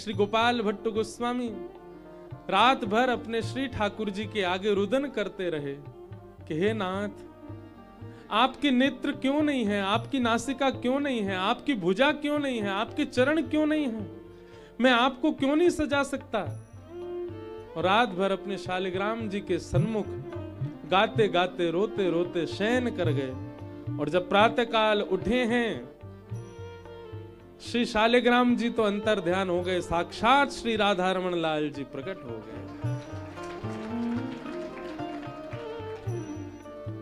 श्री गोपाल भट्ट गोस्वामी रात भर अपने श्री ठाकुर जी के आगे रुदन करते रहे कि हे नाथ, आपके नेत्र क्यों नहीं है, आपकी नासिका क्यों नहीं है, आपकी भुजा क्यों नहीं है, आपके चरण क्यों नहीं है, मैं आपको क्यों नहीं सजा सकता। और रात भर अपने शालिग्राम जी के सन्मुख गाते गाते रोते रोते शयन कर गए। और जब प्रातः काल उठे हैं, श्री शालिग्राम जी तो अंतर ध्यान हो गए, साक्षात श्री राधा रमन लाल जी प्रकट हो गए।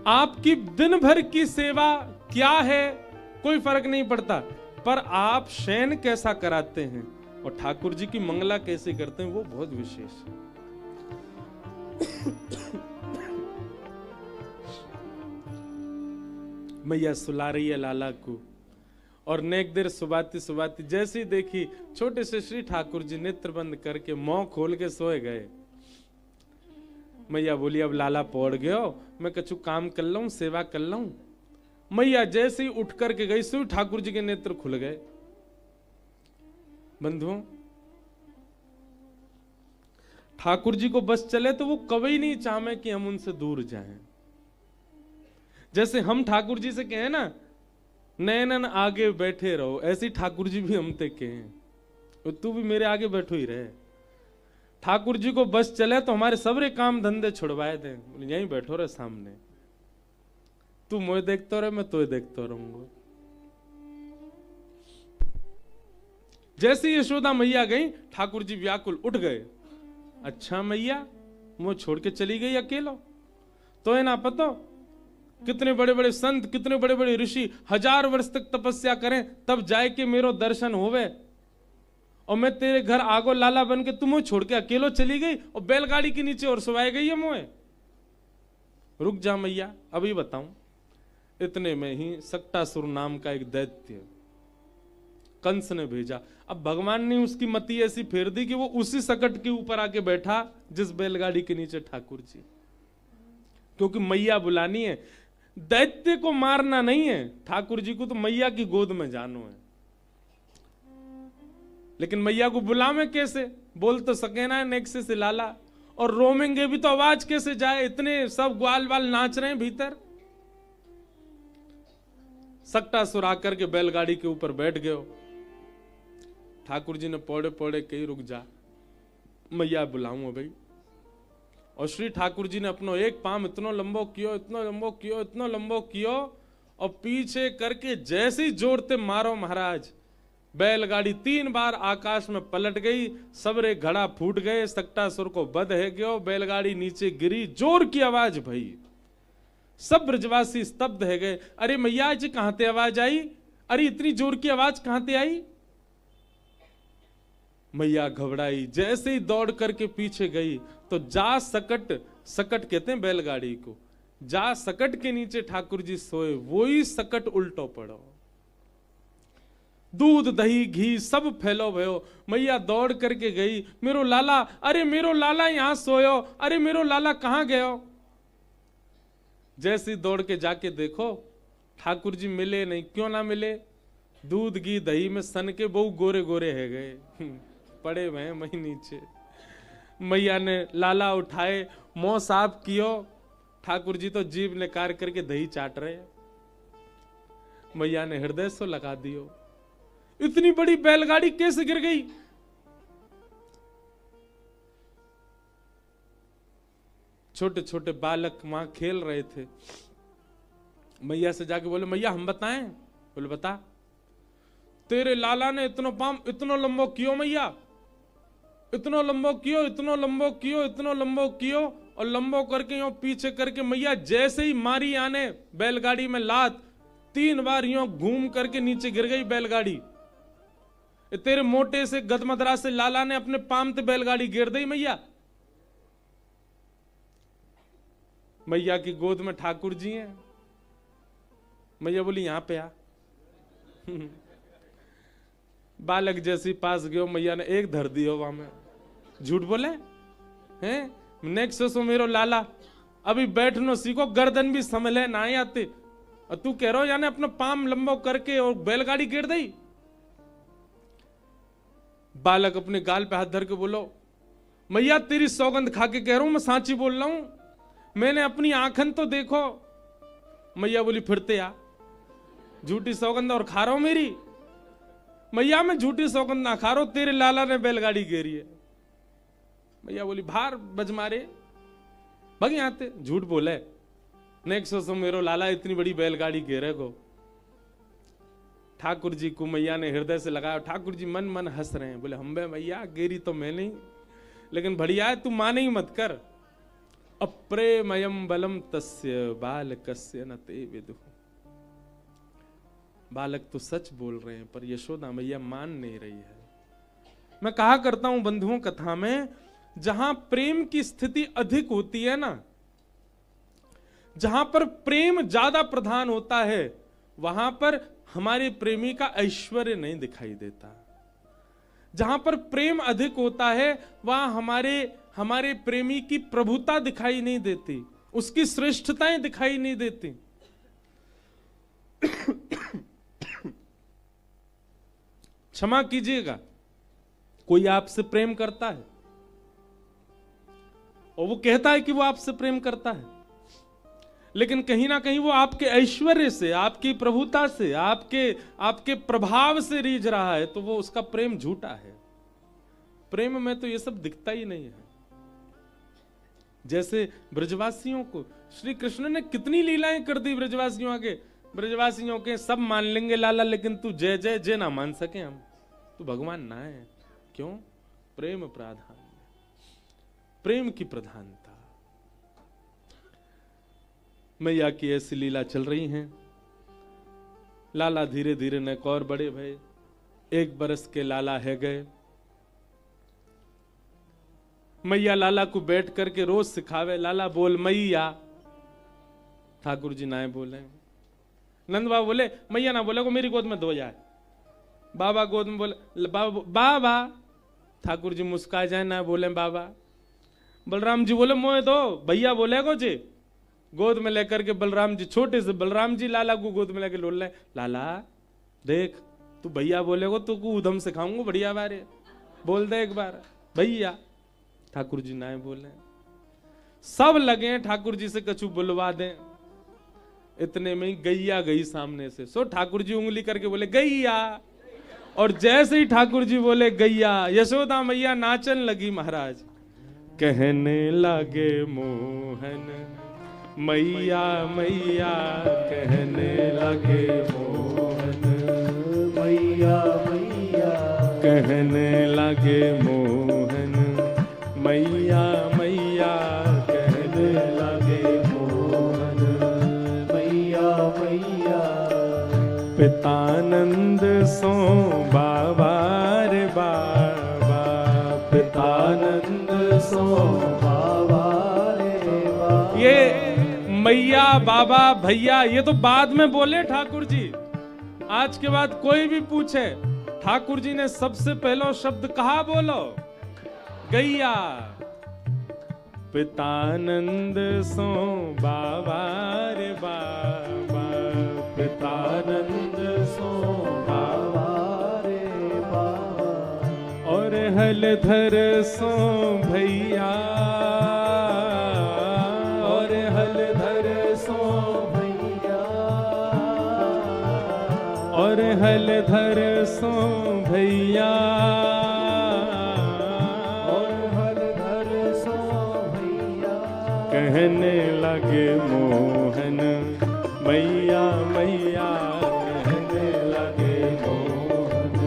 आपकी दिन भर की सेवा क्या है कोई फर्क नहीं पड़ता, पर आप शयन कैसा कराते हैं और ठाकुर जी की मंगला कैसे करते हैं वो बहुत विशेष है। मैया सुला रही है लाला को, और नेक देर सुबाती सुबाती जैसी देखी छोटे से श्री ठाकुर जी नेत्र बंद करके मुंह खोल के सोए गए। मैया बोली अब लाला पौड़ गयो, मैं कछु काम कर लूं, सेवा कर लूं। मैया जैसे ही उठ करके गई सो ठाकुर जी के नेत्र खुल गए। बंधुओं, ठाकुर जी को बस चले तो वो कभी नहीं चाहे कि हम उनसे दूर जाएं। जैसे हम ठाकुर जी से कहें ना, नैनन आगे बैठे रहो, ऐसी ठाकुर जी भी हम ते कहें तू भी मेरे आगे बैठो ही रहे। ठाकुर जी को बस चले तो हमारे सबरे काम धंधे छुड़वाए थे, यहीं बैठो रहे सामने, तू मुझे देखता रहे, मैं तुझे देखता रहूंगा। जैसे यशोदा मैया गई, ठाकुर जी व्याकुल उठ गए। अच्छा मैया मुझे छोड़ के चली गई अकेलो, तो है ना पता कितने बड़े बड़े संत, कितने बड़े बड़े ऋषि 1000 वर्ष तक तपस्या करें तब जाए के मेरो दर्शन होवे, और मैं तेरे घर आगो लाला बन के तुम छोड़ के अकेलो चली गई और बैलगाड़ी के नीचे और सुवाई गई है मोए। रुक जा मैया, अभी बताऊं। इतने में ही सक्टासुर नाम का एक दैत्य कंस ने भेजा। अब भगवान ने उसकी मति ऐसी फेर दी कि वो उसी सकट के ऊपर आके बैठा जिस बैलगाड़ी के नीचे ठाकुर जी, क्योंकि मैया बुलानी है। दैत्य को मारना नहीं है, ठाकुर जी को तो मैया की गोद में जानो है। लेकिन मैया को बुलावे कैसे, बोल तो सके ना नेक्से से लाला, और रोमेंगे भी तो आवाज कैसे जाए, इतने सब ग्वाल वाल नाच रहे हैं भीतर। सक्टासुर आकर के बैलगाड़ी के ऊपर बैठ गए। ठाकुर जी ने पौड़े पौड़े कही रुक जा, मैया बुलाऊं भाई। और श्री ठाकुर जी ने अपनो एक पाम इतना लंबो कियो, इतना लंबो कियो, इतना लंबो कियो, और पीछे करके जैसे ही जोरते मारो महाराज, बैलगाड़ी 3 बार आकाश में पलट गई, सबरे घड़ा फूट गए, सक्टासुर को बध है गयो, बैलगाड़ी नीचे गिरी, जोर की आवाज भई, सब ब्रजवासी स्तब्ध है गए। अरे मैया जी कहां ते आवाज आई, अरे इतनी जोर की आवाज कहां ते आई। मैया घबराई, जैसे ही दौड़ करके पीछे गई तो जा सकट, सकट कहते हैं बैलगाड़ी को, जा सकट के नीचे ठाकुर जी सोए, वही सकट उल्टो पड़ो, दूध दही घी सब फैलो भयो। मैया दौड़ करके गई, मेरो लाला, अरे मेरो लाला यहां सोयो, अरे मेरो लाला कहां गयो। जैसे दौड़ के जाके देखो ठाकुर जी मिले नहीं। क्यों ना मिले, दूध घी दही में सन के बहु गोरे गोरे है गए, पड़े हुए हैं वहीं नीचे। मैया ने लाला उठाए, मुंह साफ कियो, ठाकुर जी तो जीभ निकाल करके दही चाट रहे। मैया ने हृदय सो लगा दियो, इतनी बड़ी बैलगाड़ी कैसे गिर गई। छोटे छोटे बालक वहां खेल रहे थे। मैया से जाके बोले मैया हम बताएं। बोले बता। तेरे लाला ने इतना पाम इतना लंबो कियो मैया, इतना लंबो कियो, इतना लंबो कियो, इतना लंबो कियो, और लंबो करके यो पीछे करके मैया जैसे ही मारी आने बैलगाड़ी में लात, 3 बार यो घूम करके नीचे गिर गई बैलगाड़ी। तेरे मोटे से गदमदरा से लाला ने अपने पाम ते बैलगाड़ी गिर दी मैया। मैया की गोद में ठाकुर जी हैं। मैया बोली यहां पे आ। बालक जैसी पास गयो, मैया ने एक धर दियो वहां में। झूठ बोले हैं, नेक्स्ट सो मेरो लाला अभी बैठनो सीखो, गर्दन भी संभले ना ही आते, और तू कह रहा यानी अपना पाम लंबो करके और बैलगाड़ी गिर दी। बालक अपने गाल पे हाथ धर के बोलो, मैया तेरी सौगंध खा के कह रहा हूं, मैं सांची बोल रहा हूं, मैंने अपनी आंखन तो देखो। मैया बोली फिरते आ, झूठी सौगंध और खा रहा हूं मेरी। मैया मैं झूठी सौगंध ना खा रहा हूं, तेरे लाला ने बैलगाड़ी घेरी है। मैया बोली भार बज मारे, भग आते, झूठ बोले, नेक्स्ट सो मेरो लाला इतनी बड़ी बैलगाड़ी घेरे को। ठाकुर जी को मैया ने हृदय से लगाया। ठाकुर जी मन मन हंस रहे हैं, बोले हम्बे मैया गेरी तो मैं नहीं, लेकिन बढ़िया है, तू माने ही मत कर। अप्रेमयम बलम तस्य बालकस्य न ते विदुः। बालक तो सच बोल रहे हैं, पर यशोदा मैया मान नहीं रही है। मैं कहा करता हूं बंधुओं, कथा में जहां प्रेम की स्थिति अधिक होती है ना, जहां पर प्रेम ज्यादा प्रधान होता है, वहां पर हमारे प्रेमी का ऐश्वर्य नहीं दिखाई देता। जहां पर प्रेम अधिक होता है, वहां हमारे प्रेमी की प्रभुता दिखाई नहीं देती, उसकी श्रेष्ठताएं दिखाई नहीं देती। क्षमा कीजिएगा, कोई आपसे प्रेम करता है और वो कहता है कि वो आपसे प्रेम करता है, लेकिन कहीं ना कहीं वो आपके ऐश्वर्य से, आपकी प्रभुता से, आपके प्रभाव से रीझ रहा है, तो वो उसका प्रेम झूठा है। प्रेम में तो ये सब दिखता ही नहीं है। जैसे ब्रजवासियों को श्री कृष्ण ने कितनी लीलाएं कर दी ब्रजवासियों आगे। ब्रजवासियों के सब मान लेंगे लाला, लेकिन तू जय जय जय ना मान सके हम, तू भगवान ना है। क्यों? प्रेम प्राधान्य, प्रेम की प्रधानता। मैया की ऐसी लीला चल रही हैं। लाला धीरे धीरे नेक और बड़े भये, 1 बरस के लाला है गए। मैया लाला को बैठ करके रोज सिखावे, लाला बोल मैया। ठाकुर जी ना बोले, नंद बाबा बोले मैया ना बोले को मेरी गोद में धो जाए। बाबा गोद में बोले बाबा। ठाकुर जी मुस्काए जाए, ना बोले बाबा। बलराम जी बोले मोए दो, भैया बोले को जी। गोद में लेकर के बलराम जी, छोटे से बलराम जी लाला को गोद में लेकर लोल ले, लाला देख तू भैया बोले को तो उधम सिखाऊंगा बढ़िया बारे, बोल दे एक बार भैया। ठाकुर जी ना बोले, सब लगे ठाकुर जी से कछु बुलवा दें। इतने में ही गैया गई सामने से। सो ठाकुर जी उंगली करके बोले गैया, और जैसे ही ठाकुर जी बोले गैया, यशोदा मैया नाचन लगी महाराज। कहने लगे मोहन मैया मैया, कहने लगे मोहन मैया मैया, कहने लगे मोहन मैया मैया, कहने लगे मोहन मैया मैया। पितानंद सो बाबा रे बाबा, पितानंद सो बाबा रे बाबा। ये मैया बाबा भैया ये तो बाद में बोले ठाकुर जी। आज के बाद कोई भी पूछे, ठाकुर जी ने सबसे पहला शब्द कहा बोलो, गैया। पितानंद सो बाबा रे बाबा, पितानंद सो बाबा रे बाबा। और हलधर सो भैया, और हलधर सो भैया, और हलधर सो भैया, और हलधर सो भैया। कहने लगे मोहन मैया मैया, कहने लगे मोहन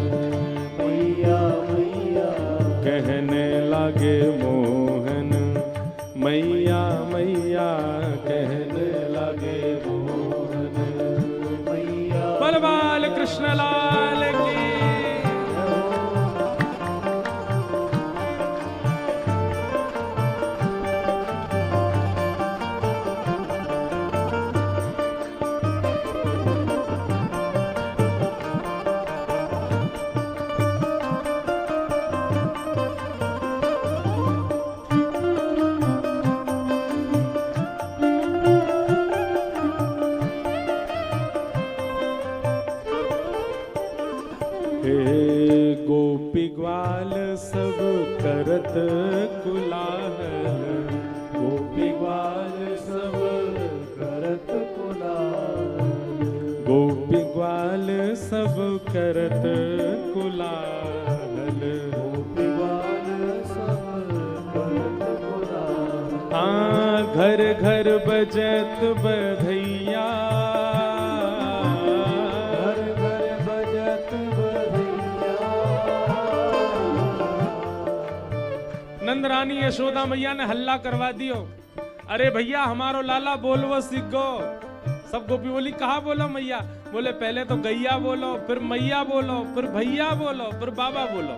मैया मैया, कहने लगे मोहन मैया मैया, कहने लगे मोहन मैया। बल बाल कृष्ण लाल की। करत कुलाहल, गोपी ग्वाल सब करत कुलाहल, गोपी ग्वाल सब करत कुलाहल। गोपी ग्वाल सब करत कुलाहल। हाँ घर घर बजत बधैया, घर घर बजत बधैया। नंद रानी यशोदा मैया ने हल्ला करवा दियो, अरे भैया हमारो लाला बोलवो सीख गो। सब गोपी बोली कहा बोलो मैया? बोले पहले तो गैया बोलो, फिर मैया बोलो, फिर भैया बोलो, फिर बाबा बोलो।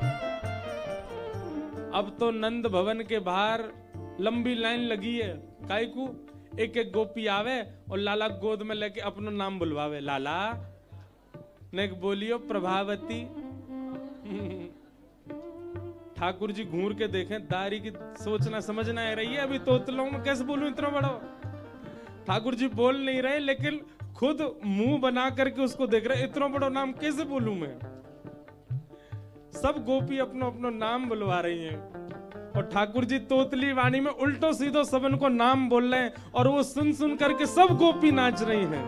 अब तो नंद भवन के बाहर लंबी लाइन लगी है। काई को एक एक गोपी आवे और लाला गोद में लेके अपना नाम बुलवावे। लाला ने बोलियो प्रभावती। ठाकुर जी घूर के देखें, दारी की सोचना समझना है रही है। अभी तोतलों में कैसे बोलूं इतना बड़ा? ठाकुर जी बोल नहीं रहे, लेकिन खुद मुंह बना करके उसको देख रहे, इतना बड़ा नाम कैसे बोलूं मैं? सब गोपी अपना अपना नाम बुलवा रही हैं और ठाकुर जी तोतली वाणी में उल्टो सीधो सबन को नाम बोल रहे हैं और वो सुन सुन करके सब गोपी नाच रही हैं।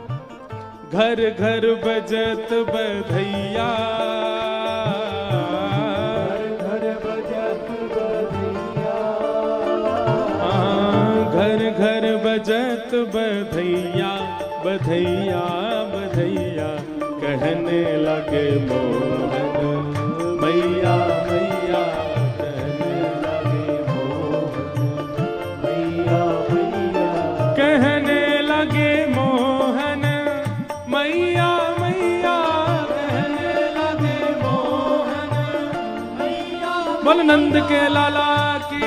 घर घर बजत बधैया, घर बजत बधैया। घर घर बजत बधैया, बधैया बधैया। कहने लगे मोहन मैया मैया, कहने लगे मोहन मैया मैया। कहने लगे मोहन मैया मैया, कहने लगे मोहन मैया। बोल नंद के लाला की।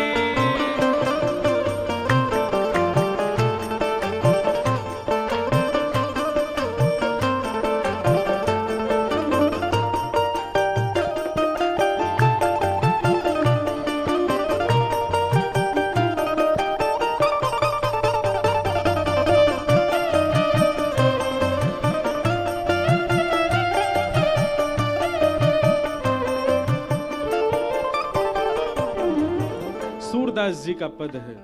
सूरदास जी का पद है।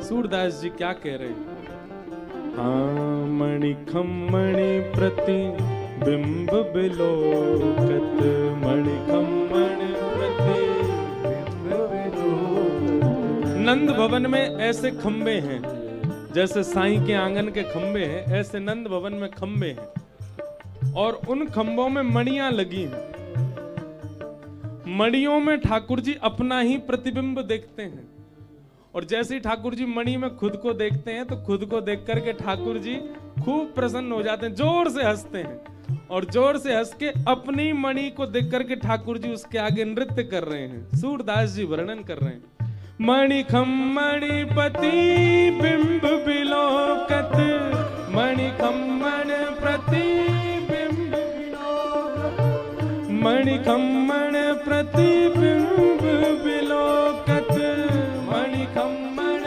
सूरदास जी क्या कह रहे हैं? हाँ मणि खम्मणि प्रति बिंब बिलोकत, मणि खम्मणि प्रति बिंब बिलोकत। नंद भवन में ऐसे खंबे हैं, जैसे साईं के आंगन के खंबे हैं, ऐसे नंद भवन में खंबे हैं और उन खंबों में मणियां लगी हैं। मणियों में ठाकुर जी अपना ही प्रतिबिंब देखते हैं और जैसे ही ठाकुर जी मणि में खुद को देखते हैं तो खुद को देख करके ठाकुर जी खूब प्रसन्न हो जाते हैं, जोर से हंसते हैं और जोर से हंस के अपनी मणि को देख करके ठाकुर जी उसके आगे नृत्य कर रहे हैं। सूरदास जी वर्णन कर रहे हैं, मणि खम्मणि पति बिंब बिलोकत, मणि खम्मण प्रति बिंब बिलोकत, मणि खम्मण प्रति बिंब बिलोकत, मणि खम्मण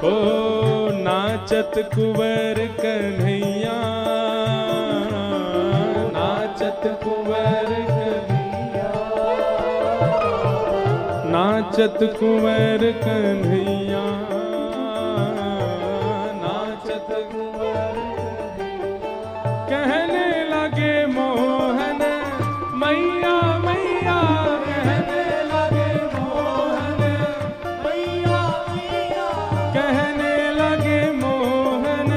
को नाचत कुंवर कन्हैया, नाचत कुंवर कन्हैया, नाचत कुंवर कन्हैया, नाचत कुंवर कन्हैया। कहने लगे मोहन मैया मैया, कहने लगे मोहन मैया मैया, कहने लगे मोहन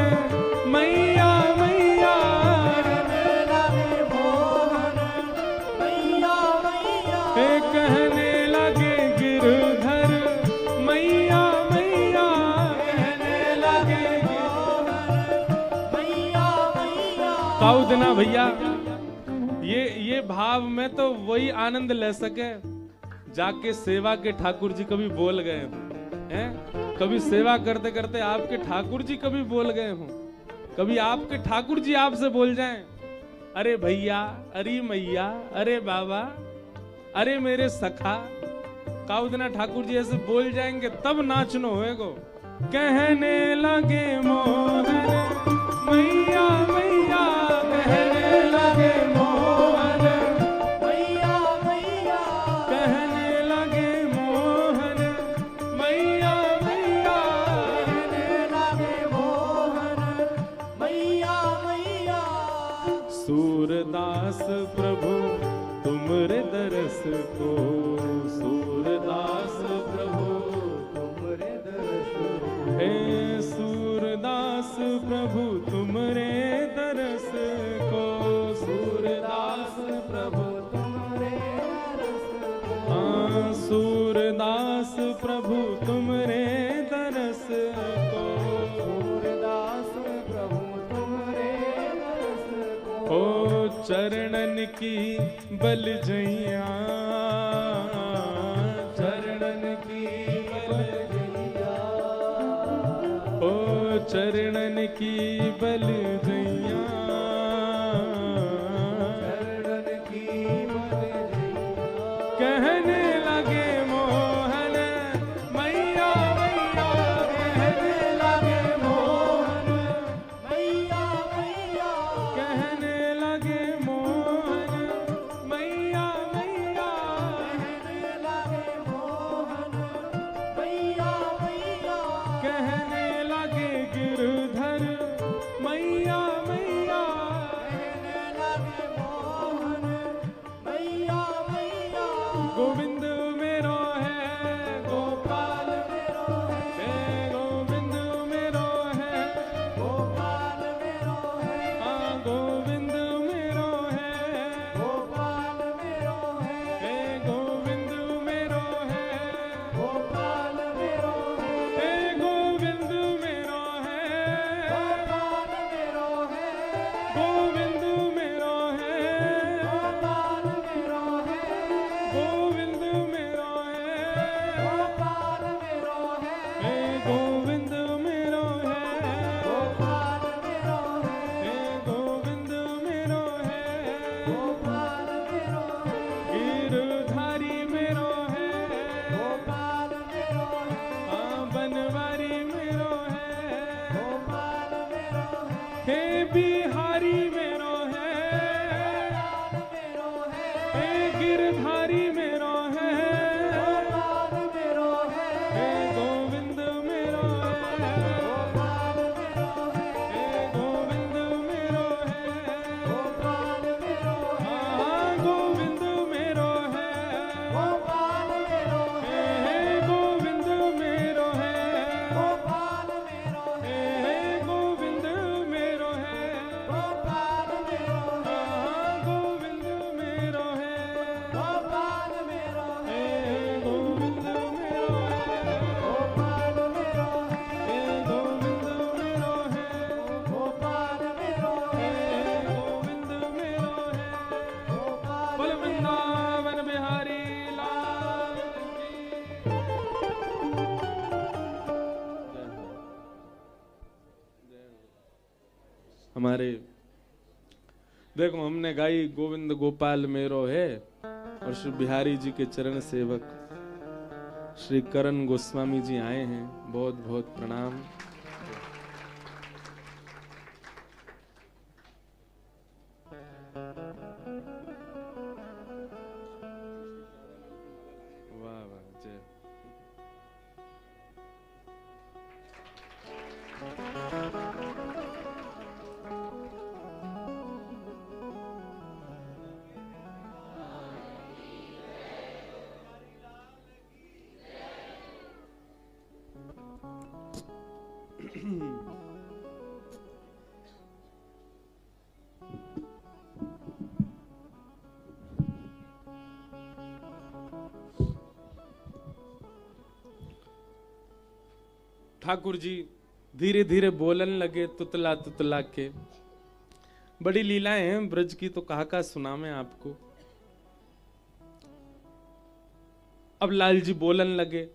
मैया मैया, कहने लगे मोहन मैया मैया, कहने लगे गिरधर मैया मैया, कहने लगे मैया मैया। काउदना भैया ये भाव में तो वही आनंद ले सके जाके सेवा के ठाकुर जी कभी बोल गए हैं, कभी सेवा करते करते आपके ठाकुर जी कभी बोल गए हो, कभी आपके ठाकुर जी आपसे बोल जाएं, अरे भैया, अरे मैया, अरे बाबा, अरे मेरे सखा। काउदना ठाकुर जी ऐसे बोल जाएंगे तब नाचनो होएगो। कहने लगे मोहन मैया मैया, कहने लगे मोहन मैया मैया, दरस को सूरदास प्रभु तुमरे दरस को हे सूरदास प्रभु तुमरे दरस को सूरदास प्रभु तुमरे दरस को हाँ सूरदास प्रभु तुमरे दरस को सूरदास प्रभु तुमरे दरस को ओ चरणन की बल जैया चरणन की बल जैया ओ चरणन की बल जैया चरणन की बल जैया कहने लगे मोहन मैया मैया कहने लगे मोहन मैया मैया कहने लगे मोहन मैया मैया कहने लगे मोहन मैया मैया कहने लगे गिरधर मैया मैया कहने लगे मोहन मैया मैया गोविंद मेरो है गोपाल मेरो है हे गोविंद मेरो है गोपाल मेरो है हाँ गोविंद मेरो है गोपाल मेरो है हे गोविंद मेरो है गोपाल मेरो है हे गोविंद मेरो है गोपाल मेरो है गोविंद मेरो है गोपाल मेरो है गोविंद मेरो है गोपाल मेरो है हे गोविंद मेरो है गोपाल मेरो है हे गोविंद मेरो है गोपाल मेरो है गिरधारी मेरो है गोपाल मेरो है हाँ बनवारी मेरो है गोपाल मेरो है हे बिहारी मेरो है मेरो है हे गिरधारी मेरो है गोपाल मेरो है हे गोविंद मेरो है गोपाल मेरो है हे गोविंद मेरो है गोपाल मेरो है हाँ गोविंद मेरो है गोपाल मेरो है हे गोविंद मेरो है गोपाल मेरो है हे गोविंद मेरो है गोपाल मेरो है हाँ गोविंद मेरो है गोपाल मेरो है हे गोविंद मेरो है गोपाल मेरो है हे गोविंद मेरो है गोपाल मेरो है हे गोविंद मेरो है गोपाल बोल वृंदावन बिहारी लाल की हमारे देखो हमने गाई गोविंद गोपाल मेरो है और श्री बिहारी जी के चरण सेवक श्री करण गोस्वामी जी आए हैं, बहुत बहुत प्रणाम। वाह वाह जय। ठाकुर जी धीरे धीरे बोलन लगे तुतला तुतला के। बड़ी लीलाएं हैं ब्रज की, तो कहा सुना मैं आपको। अब लाल जी बोलन लगे।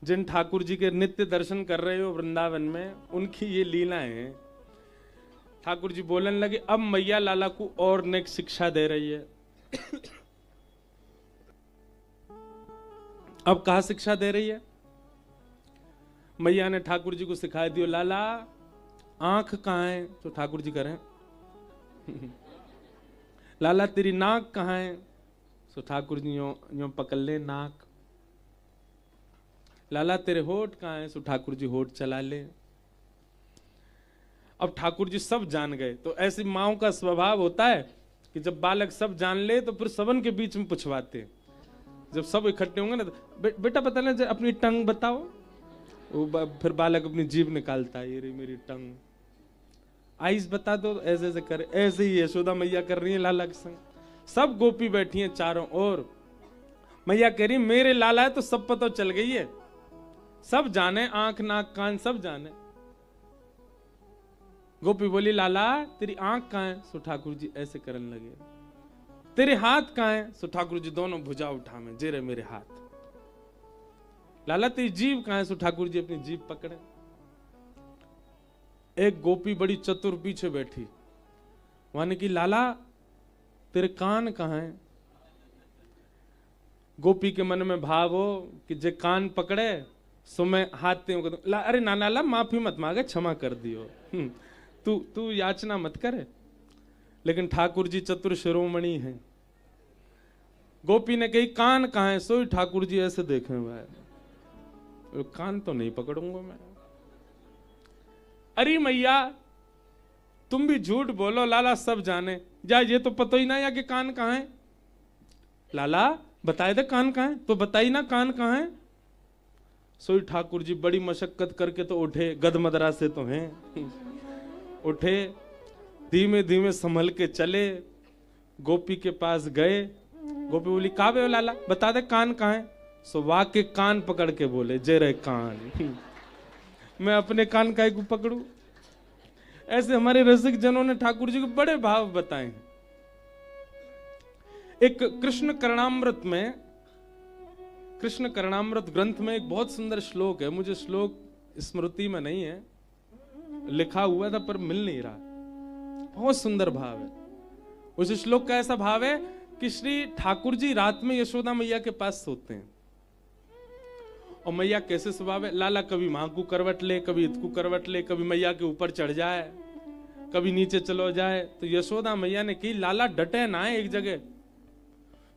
जिन ठाकुर जी के नित्य दर्शन कर रहे हो वृंदावन में, उनकी ये लीलाएं हैं। ठाकुर जी बोलन लगे, अब मैया लाला को और नेक शिक्षा दे रही है। अब कहा शिक्षा दे रही है? मैया ने ठाकुर जी को सिखा दियो, लाला आंख कहाँ है? तो ठाकुर जी करें लाला तेरी नाक कहाँ है? तो ठाकुर जी यो पकड़ ले नाक। लाला तेरे होठ कहाँ है? तो ठाकुर जी होठ चला ले। अब ठाकुर जी सब जान गए। तो ऐसी माओ का स्वभाव होता है कि जब बालक सब जान ले तो फिर सबन के बीच में पूछवाते। जब सब इकट्ठे होंगे ना तो बेटा बता ना अपनी टंग बताओ। वो फिर बालक अपनी जीभ निकालता है, ये रही मेरी टंग। आइस बता दो, ऐसे ऐसे करे। ऐसे ही यशोदा मैया कर रही है लाला के संग। सब गोपी बैठी हैं चारों ओर। मैया कह रही मेरे लाला है तो सब पता चल गई है, सब जाने, आंख नाक कान सब जाने। गोपी बोली लाला तेरी आंख कहाँ है? सो ठाकुर जी ऐसे करने लगे। तेरे हाथ कहाँ है? सो ठाकुर जी दोनों भुजा उठा में, जे रहे मेरे हाथ। लाला तेरी जीभ कहाँ है? सो ठाकुर जी अपनी जीभ पकड़े। एक गोपी बड़ी चतुर पीछे बैठी, माने कि लाला तेरे कान कहाँ है? गोपी के मन में भाव हो कि जे कान पकड़े सो मैं हाथ ते अरे ना लाला माफी मत मांगे, क्षमा कर दियो, तू याचना मत करे। लेकिन ठाकुर जी चतुर शिरोमणि हैं। गोपी ने कही कान कहाँ है? सोई ठाकुर जी ऐसे देखे भाई, कान तो नहीं पकड़ूंगा मैं। अरे मैया तुम भी झूठ बोलो, लाला सब जाने। जा ये तो पता ही ना या कि कान कहाँ है। लाला बताए दे कान कहाँ है, तो बताई ना कान कहाँ है। सोई ठाकुर जी बड़ी मशक्कत करके तो उठे, गदमदरा से तो हैं, उठे, धीमे धीमे संभल के चले, गोपी के पास गए। गोपी बोली का बे लाला बता दे कान कहाँ है। सो वाके कान पकड़ के बोले जय रहे कान, मैं अपने कान काय को पकड़ू। ऐसे हमारे रसिक जनों ने ठाकुर जी को बड़े भाव बताए हैं। एक कृष्ण करणामृत में, कृष्ण करणामृत ग्रंथ में एक बहुत सुंदर श्लोक है, मुझे श्लोक स्मृति में नहीं है, लिखा हुआ था पर मिल नहीं रहा। बहुत सुंदर भाव है उस श्लोक का। ऐसा भाव है कि श्री ठाकुर जी रात में यशोदा मैया के पास सोते हैं और मैया कैसे स्वभाव है, लाला कभी मां को करवट ले, कभी इत को करवट ले, कभी मैया के ऊपर चढ़ जाए, कभी नीचे चलो जाए। तो यशोदा मैया ने की लाला डटे ना है एक जगह।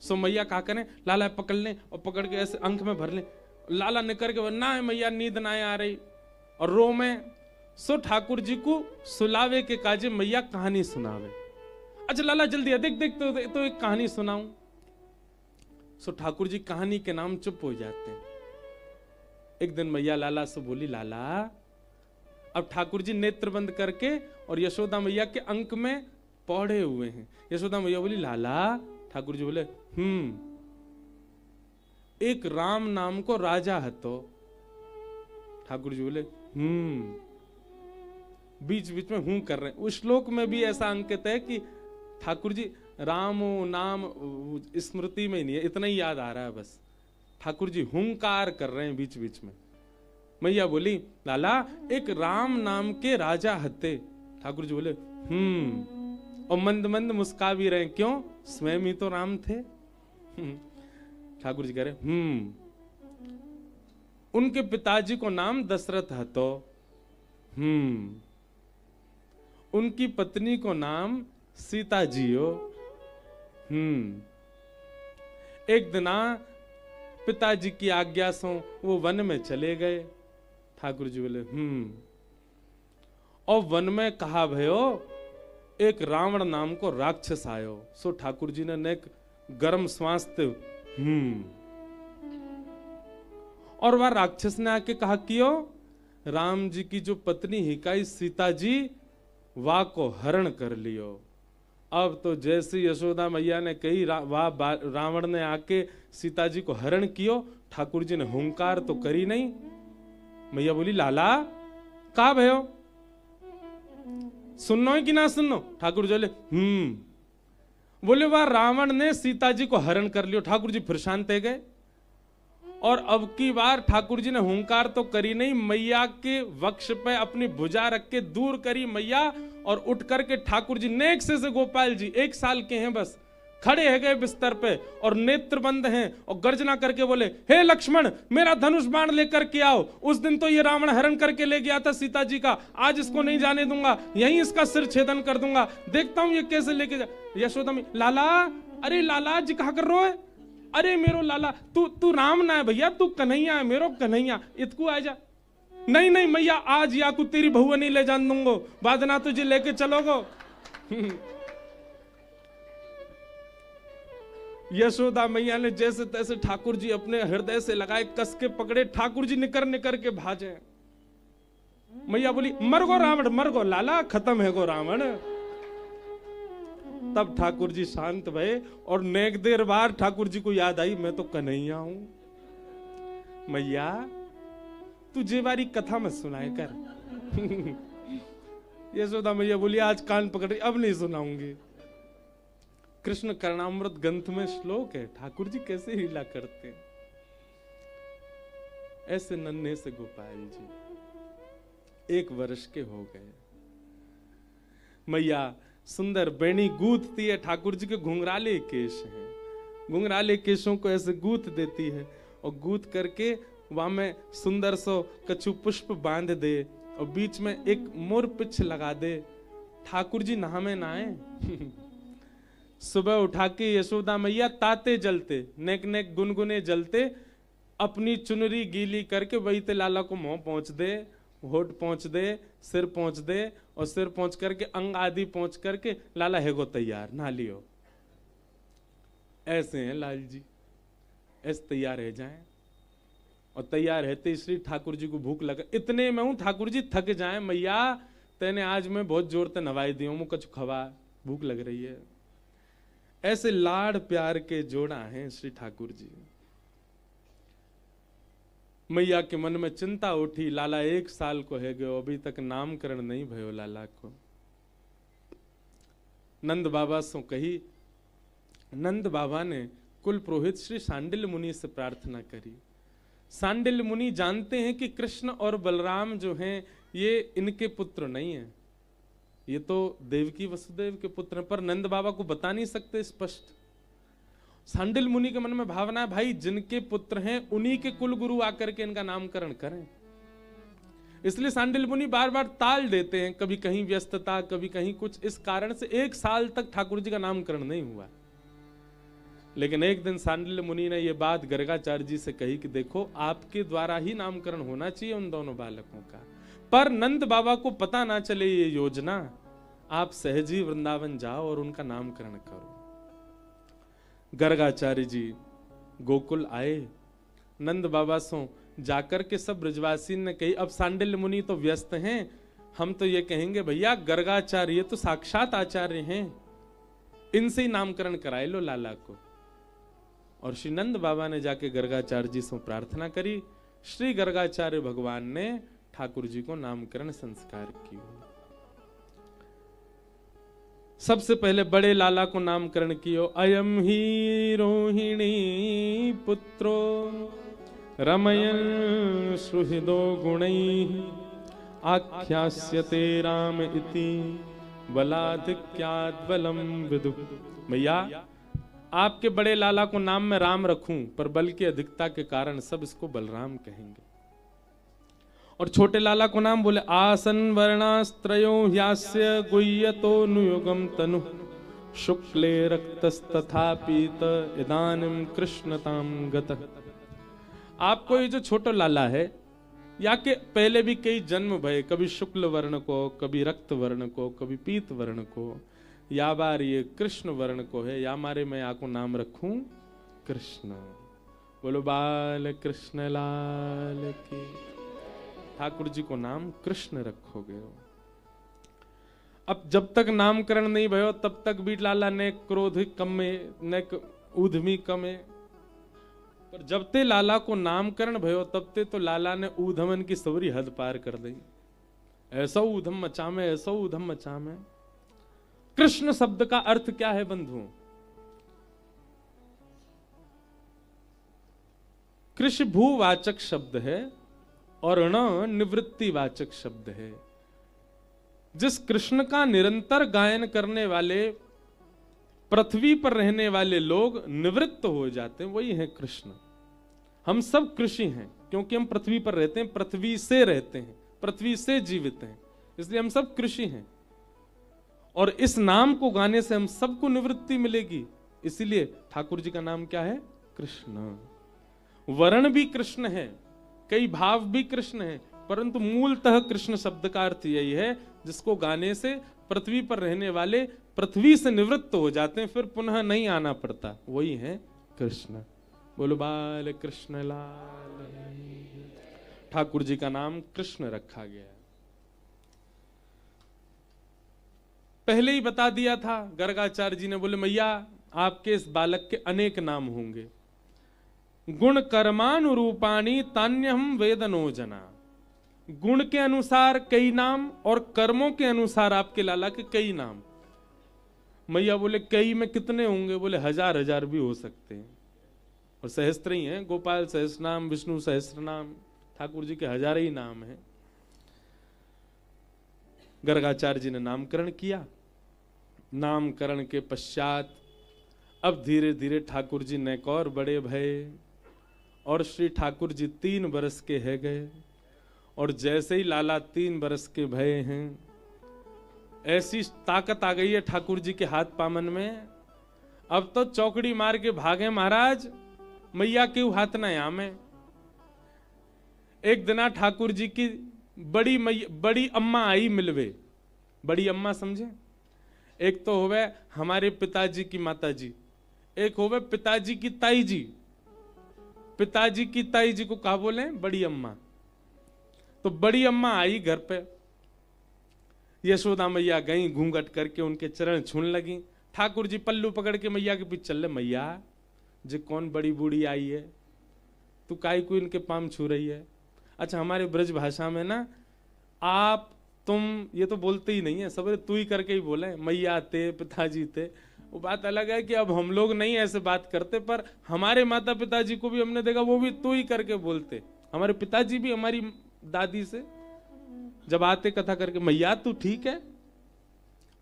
सो मैया क्या करें, लाला पकड़ लें और पकड़ के ऐसे अंक में भर लें। लाला निकर के ना है मैया नींद ना आ रही और रो में। सो ठाकुर जी को सुलावे के काजे मैया कहानी सुनावे। अच्छा लाला जल्दी है, देख देख तो एक कहानी सुनाऊं। सो ठाकुर जी कहानी के नाम चुप हो जाते हैं। एक दिन मैया लाला से बोली लाला, अब ठाकुर जी नेत्र बंद करके और यशोदा मैया के अंक में पौड़े हुए हैं। यशोदा मैया बोली लाला, ठाकुर जी बोले एक राम नाम को राजा है तो। ठाकुर जी बोले बीच बीच में हूं कर रहे हैं। उस श्लोक में भी ऐसा अंकित है कि ठाकुर जी राम नाम स्मृति में ही नहीं है, इतना ही याद आ रहा है बस। ठाकुर जी हुंकार कर रहे हैं बीच बीच में। मैया बोली लाला एक राम नाम के राजा हते। ठाकुर जी बोले और मंद मंद मुस्का भी रहे, क्यों? स्वयं ही तो राम थे। ठाकुर जी कह रहे उनके पिताजी को नाम दशरथ हतो, उनकी पत्नी को नाम सीता जी हो। एक दिन पिताजी की आज्ञा से वो वन में चले गए। ठाकुर जी बोले और वन में कहा भयो एक रावण नाम को राक्षस आयो। सो ठाकुर जी ने एक गर्म श्वास थे और वह राक्षस ने आके कहा कियो राम जी की जो पत्नी हिकाई सीता जी वाह को हरण कर लियो। अब तो जैसे यशोदा मैया ने कही रावण ने आके सीता जी को हरण कियो। ठाकुर जी ने हुंकार तो करी नहीं। मैया बोली लाला का भयो, सुननो है कि ना सुननो? ठाकुर जी बोले वाह रावण ने सीता जी को हरण कर लियो। ठाकुर जी फिर शांत है गए और अब की बार ठाकुर जी ने हुंकार तो करी नहीं, मैया के वक्ष पे अपनी भुजा रख के दूर करी मैया और उठ करके ठाकुर जी नेक से गोपाल जी 1 साल के हैं बस, खड़े है गए बिस्तर पे और नेत्र बंद हैं और गर्जना करके बोले हे लक्ष्मण मेरा धनुष बाण लेकर के आओ। उस दिन तो ये रावण हरण करके ले गया था सीता जी का, आज इसको नहीं जाने दूंगा, यहीं इसका सिर छेदन कर दूंगा, देखता हूं ये कैसे लेके जा। यशोदा में लाला, अरे लाला जी कहा कर रो है, अरे मेरो लाला तू राम ना है भैया, तू कन्हैया है, मेरो कन्हैया, इतकू आ जा। नहीं नहीं मैया आज या को तेरी बहुआ नहीं ले जान दूंगो, बादना तुझे लेके चलोगो। यशोदा मैया ने जैसे तैसे ठाकुर जी अपने हृदय से लगाए, कस के पकड़े, ठाकुर जी निकर निकर के भाजे। मैया बोली मर गो रावण, मर गो लाला, खत्म है गो रावण। तब ठाकुर जी शांत भये और नेक देर बाद ठाकुर जी को याद आई, मैं तो कन्हैया हूं। मैया तू जेवारी कथा मत सुनाए कर। यशोदा मैया बोली आज कान पकड़े, अब नहीं सुनाऊंगी। कृष्ण कर्णामृत ग्रंथ में श्लोक है, ठाकुर जी कैसे लीला करते हैं। ऐसे नन्हे से गोपाल जी 1 वर्ष के हो गए। मैया सुंदर बेणी गूंथती है, ठाकुर जी के घुंघराले केश हैं, घुंघराले केशों को ऐसे गूंथ देती है और गूंथ करके वहां में सुंदर सो कछु पुष्प बांध दे और बीच में एक मोर पिछ लगा दे। ठाकुर जी नहामे नहाए। सुबह उठा के यशोदा मैया ताते जलते, नेक नेक गुनगुने जलते, अपनी चुनरी गीली करके वही ते लाला को मुंह पहुंच दे, होठ पहुंच दे, सिर पहुंच दे और सिर पहुंच करके अंग आदि पहुंच करके लाला है गो तैयार, नहा लियो। ऐसे हैं लाल जी, ऐसे तैयार रह जाएं। और तैयार रहते श्री ठाकुर जी को भूख लगा, इतने में हूं ठाकुर जी थक जाए, मैया तेने आज मैं बहुत जोर से नवाई दी हूं, मुझे कुछ खवा, भूख लग रही है। ऐसे लाड़ प्यार के जोड़ा हैं श्री ठाकुर जी। मैया के मन में चिंता उठी, लाला 1 साल को है गयो, अभी तक नामकरण नहीं भयो लाला को। नंद बाबा सो कही, नंद बाबा ने कुल पुरोहित श्री सांडिल्य मुनि से प्रार्थना करी। सांडिल्य मुनि जानते हैं कि कृष्ण और बलराम जो हैं ये इनके पुत्र नहीं है, ये तो देवकी वसुदेव के पुत्र हैं, पर नंद बाबा को बता नहीं सकते स्पष्ट। सांडिल्य मुनि के मन में भावना है, भाई जिनके पुत्र हैं उन्हीं के कुल गुरु आकर के इनका नामकरण करें। इसलिए सांडिल्य मुनि बार बार टाल देते हैं, कभी कहीं व्यस्तता, कभी कहीं कुछ, इस कारण से 1 साल तक ठाकुर जी का नामकरण नहीं हुआ। लेकिन एक दिन सांडिल्य मुनि ने यह बात गर्गाचार्य जी से कही कि देखो आपके द्वारा ही नामकरण होना चाहिए उन दोनों बालकों का, पर नंद बाबा को पता ना चले ये योजना, आप सहजी वृंदावन जाओ और उनका नामकरण करो। गर्गाचार्य जी गोकुल आए, नंद बाबा सो जाकर के सब ब्रजवासी ने कही, अब सांडिल्य मुनि तो व्यस्त हैं, हम तो ये कहेंगे भैया गर्गाचार्य तो साक्षात आचार्य हैं, इनसे ही नामकरण कराए लो लाला को। और श्री नंद बाबा ने जाके गर्गाचार्य जी से प्रार्थना करी। श्री गर्गाचार्य भगवान ने ठाकुर जी को नामकरण संस्कार किया। सबसे पहले बड़े लाला को नामकरण कियो, अयम ही रोहिणी पुत्रो रमयन् सुहृदो गुणैः आख्यास्यते राम इति बलाधिक्याद् बलं विदुः। भैया आपके बड़े लाला को नाम में राम रखूं, पर बल की अधिकता के कारण सब इसको बलराम कहेंगे। और छोटे लाला को नाम बोले, आसन वर्णास्त्रयो ह्यास्य गुह्यतो नुयुगम तनु शुक्ले रक्तस्तथा पीत इदानीं कृष्णताम गतः। आपको ये जो छोटा लाला है, या के पहले भी कई जन्म भये, कभी शुक्ल वर्ण को, कभी रक्त वर्ण को, कभी पीत वर्ण को, या बार ये कृष्ण वर्ण को है, या मारे मैं आपको नाम रखूं कृष्ण। बोलो बाल कृष्ण लाल की। ठाकुर जी को नाम कृष्ण रखोगे। अब जब तक नामकरण नहीं भयो तब तक भी लाला ने क्रोध कमे न ऊधमी कमे, पर जब ते लाला को नामकरण भयो तब ते तो लाला ने ऊधमन की सवरी हद पार कर दी। ऐसा ऊधम मचा में, ऐसा ऊधम मचा में। कृष्ण शब्द का अर्थ क्या है बंधुओं? कृष्ण भूवाचक शब्द है और ण निवृत्तिवाचक शब्द है। जिस कृष्ण का निरंतर गायन करने वाले पृथ्वी पर रहने वाले लोग निवृत्त हो जाते हैं, वही है कृष्ण। हम सब कृषि हैं क्योंकि हम पृथ्वी पर रहते हैं, पृथ्वी से रहते हैं, पृथ्वी से जीवित हैं, इसलिए हम सब कृषि हैं। और इस नाम को गाने से हम सबको निवृत्ति मिलेगी। इसीलिए ठाकुर जी का नाम क्या है? कृष्ण। वर्ण भी कृष्ण है, कई भाव भी कृष्ण है, परंतु मूलतः कृष्ण शब्द का अर्थ यही है जिसको गाने से पृथ्वी पर रहने वाले पृथ्वी से निवृत्त हो जाते हैं, फिर पुनः नहीं आना पड़ता, वही है कृष्ण। बोलो बाल कृष्ण लाल। ठाकुर जी का नाम कृष्ण रखा गया। पहले ही बता दिया था गर्गाचार्य जी ने, बोले मैया आपके इस बालक के अनेक नाम होंगे। गुण कर्मानुरूपाणी तान्यहम वेदनो जना। गुण के अनुसार कई नाम और कर्मों के अनुसार आपके लाला के कई नाम। मैया बोले कई में कितने होंगे? बोले हजार हजार भी हो सकते हैं, और सहस्त्र ही हैं। गोपाल सहस्त्र नाम, विष्णु सहस्त्र नाम, ठाकुर जी के हजार ही नाम हैं। गर्गाचार्य जी ने नामकरण किया। नामकरण के पश्चात अब धीरे धीरे ठाकुर जी नैकौर बड़े भये, और श्री ठाकुर जी 3 बरस के है गए। और जैसे ही लाला 3 बरस के भये हैं, ऐसी ताकत आ गई है ठाकुर जी के हाथ पामन में, अब तो चौकड़ी मार के भागे महाराज, मैया के हाथ ना आमे। एक दिना ठाकुर जी की बड़ी अम्मा आई मिलवे। बड़ी अम्मा समझे? एक तो होवे हमारे पिताजी की माता जी, एक होवे पिताजी की ताई जी। पिताजी की ताई जी को कहा बोले? बड़ी अम्मा। तो बड़ी अम्मा आई घर पे, यशोदा मैया गई घूंघट करके उनके चरण छूने लगी। ठाकुर जी पल्लू पकड़ के मैया के पीछे चल रहे, मैया जी कौन बड़ी बूढ़ी आई है, तू काई को इनके पाम छू रही है? अच्छा हमारे ब्रज भाषा में ना आप तुम ये तो बोलते ही नहीं है, सब तू ही करके ही बोले, मैया ते पिताजी ते। वो बात अलग है कि अब हम लोग नहीं ऐसे बात करते, पर हमारे माता पिताजी को भी हमने देखा वो भी तू ही करके बोलते। हमारे पिताजी भी हमारी दादी से जब आते कथा करके, मैया तू ठीक है,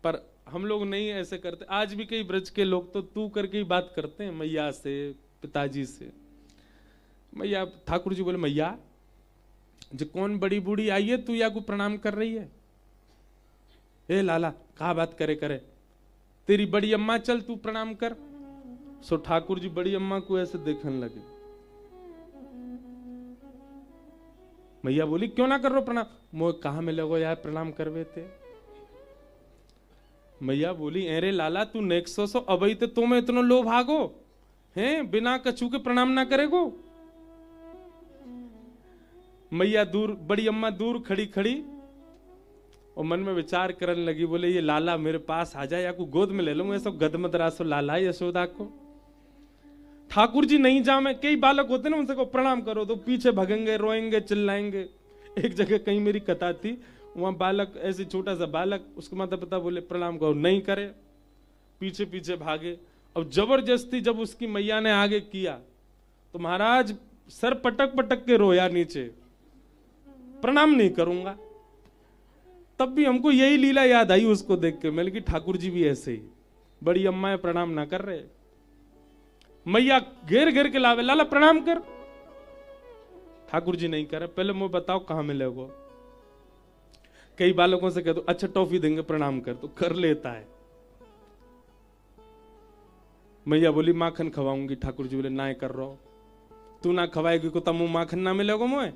पर हम लोग नहीं ऐसे करते। आज भी कई ब्रज के लोग तो तू करके ही बात करते हैं मैया से, पिताजी से। मैया ठाकुर जी बोले मैया जो कौन बड़ी बूढ़ी आई है, तू या को प्रणाम कर रही है? ए लाला कहा बात करे करे, तेरी बड़ी अम्मा चल तू प्रणाम कर। सो ठाकुर जी बड़ी अम्मा को ऐसे देखने लगे। मैया बोली क्यों ना कर रो प्रणाम? मोह कहा मिले गो यार प्रणाम करवे थे। मैया बोली अरे लाला तू नेक्सो सो अबई ते तुम्हें इतनो लो भागो हैं, बिना कछू के प्रणाम ना करेगो? मैया दूर, बड़ी अम्मा दूर खड़ी खड़ी और मन में विचार करने लगी। बोले ये लाला मेरे पास आ जाए या को गोद में ले लूं, ऐसा गदमदरासो लाला यशोदा को। ठाकुर जी नहीं जामे, कई बालक होते ना उनसे को प्रणाम करो तो पीछे भगेंगे, रोएंगे, चिल्लाएंगे। एक जगह कहीं मेरी कथा थी, वहां बालक ऐसे छोटा सा बालक, उसके माता पिता बोले प्रणाम करो, नहीं करे, पीछे पीछे भागे। अब जबरदस्ती जब उसकी मैया ने आगे किया तो महाराज सर पटक पटक के रोया नीचे, प्रणाम नहीं करूंगा। तब भी हमको यही लीला याद आई उसको देख के, मैंने कि ठाकुर जी भी ऐसे ही, बड़ी अम्मा प्रणाम ना कर रहे, मैया घेर घेर के लावे, लाला प्रणाम कर। ठाकुर जी नहीं करे, पहले मुझे बताओ कहां मिलेगो। कई बालकों से कह दो अच्छा टॉफी देंगे प्रणाम कर, तो कर लेता है। मैया बोली माखन खवाऊंगी, ठाकुर जी बोले ना कर रहो, तू ना खवाएगी को तमु माखन ना मिलेगो मोए।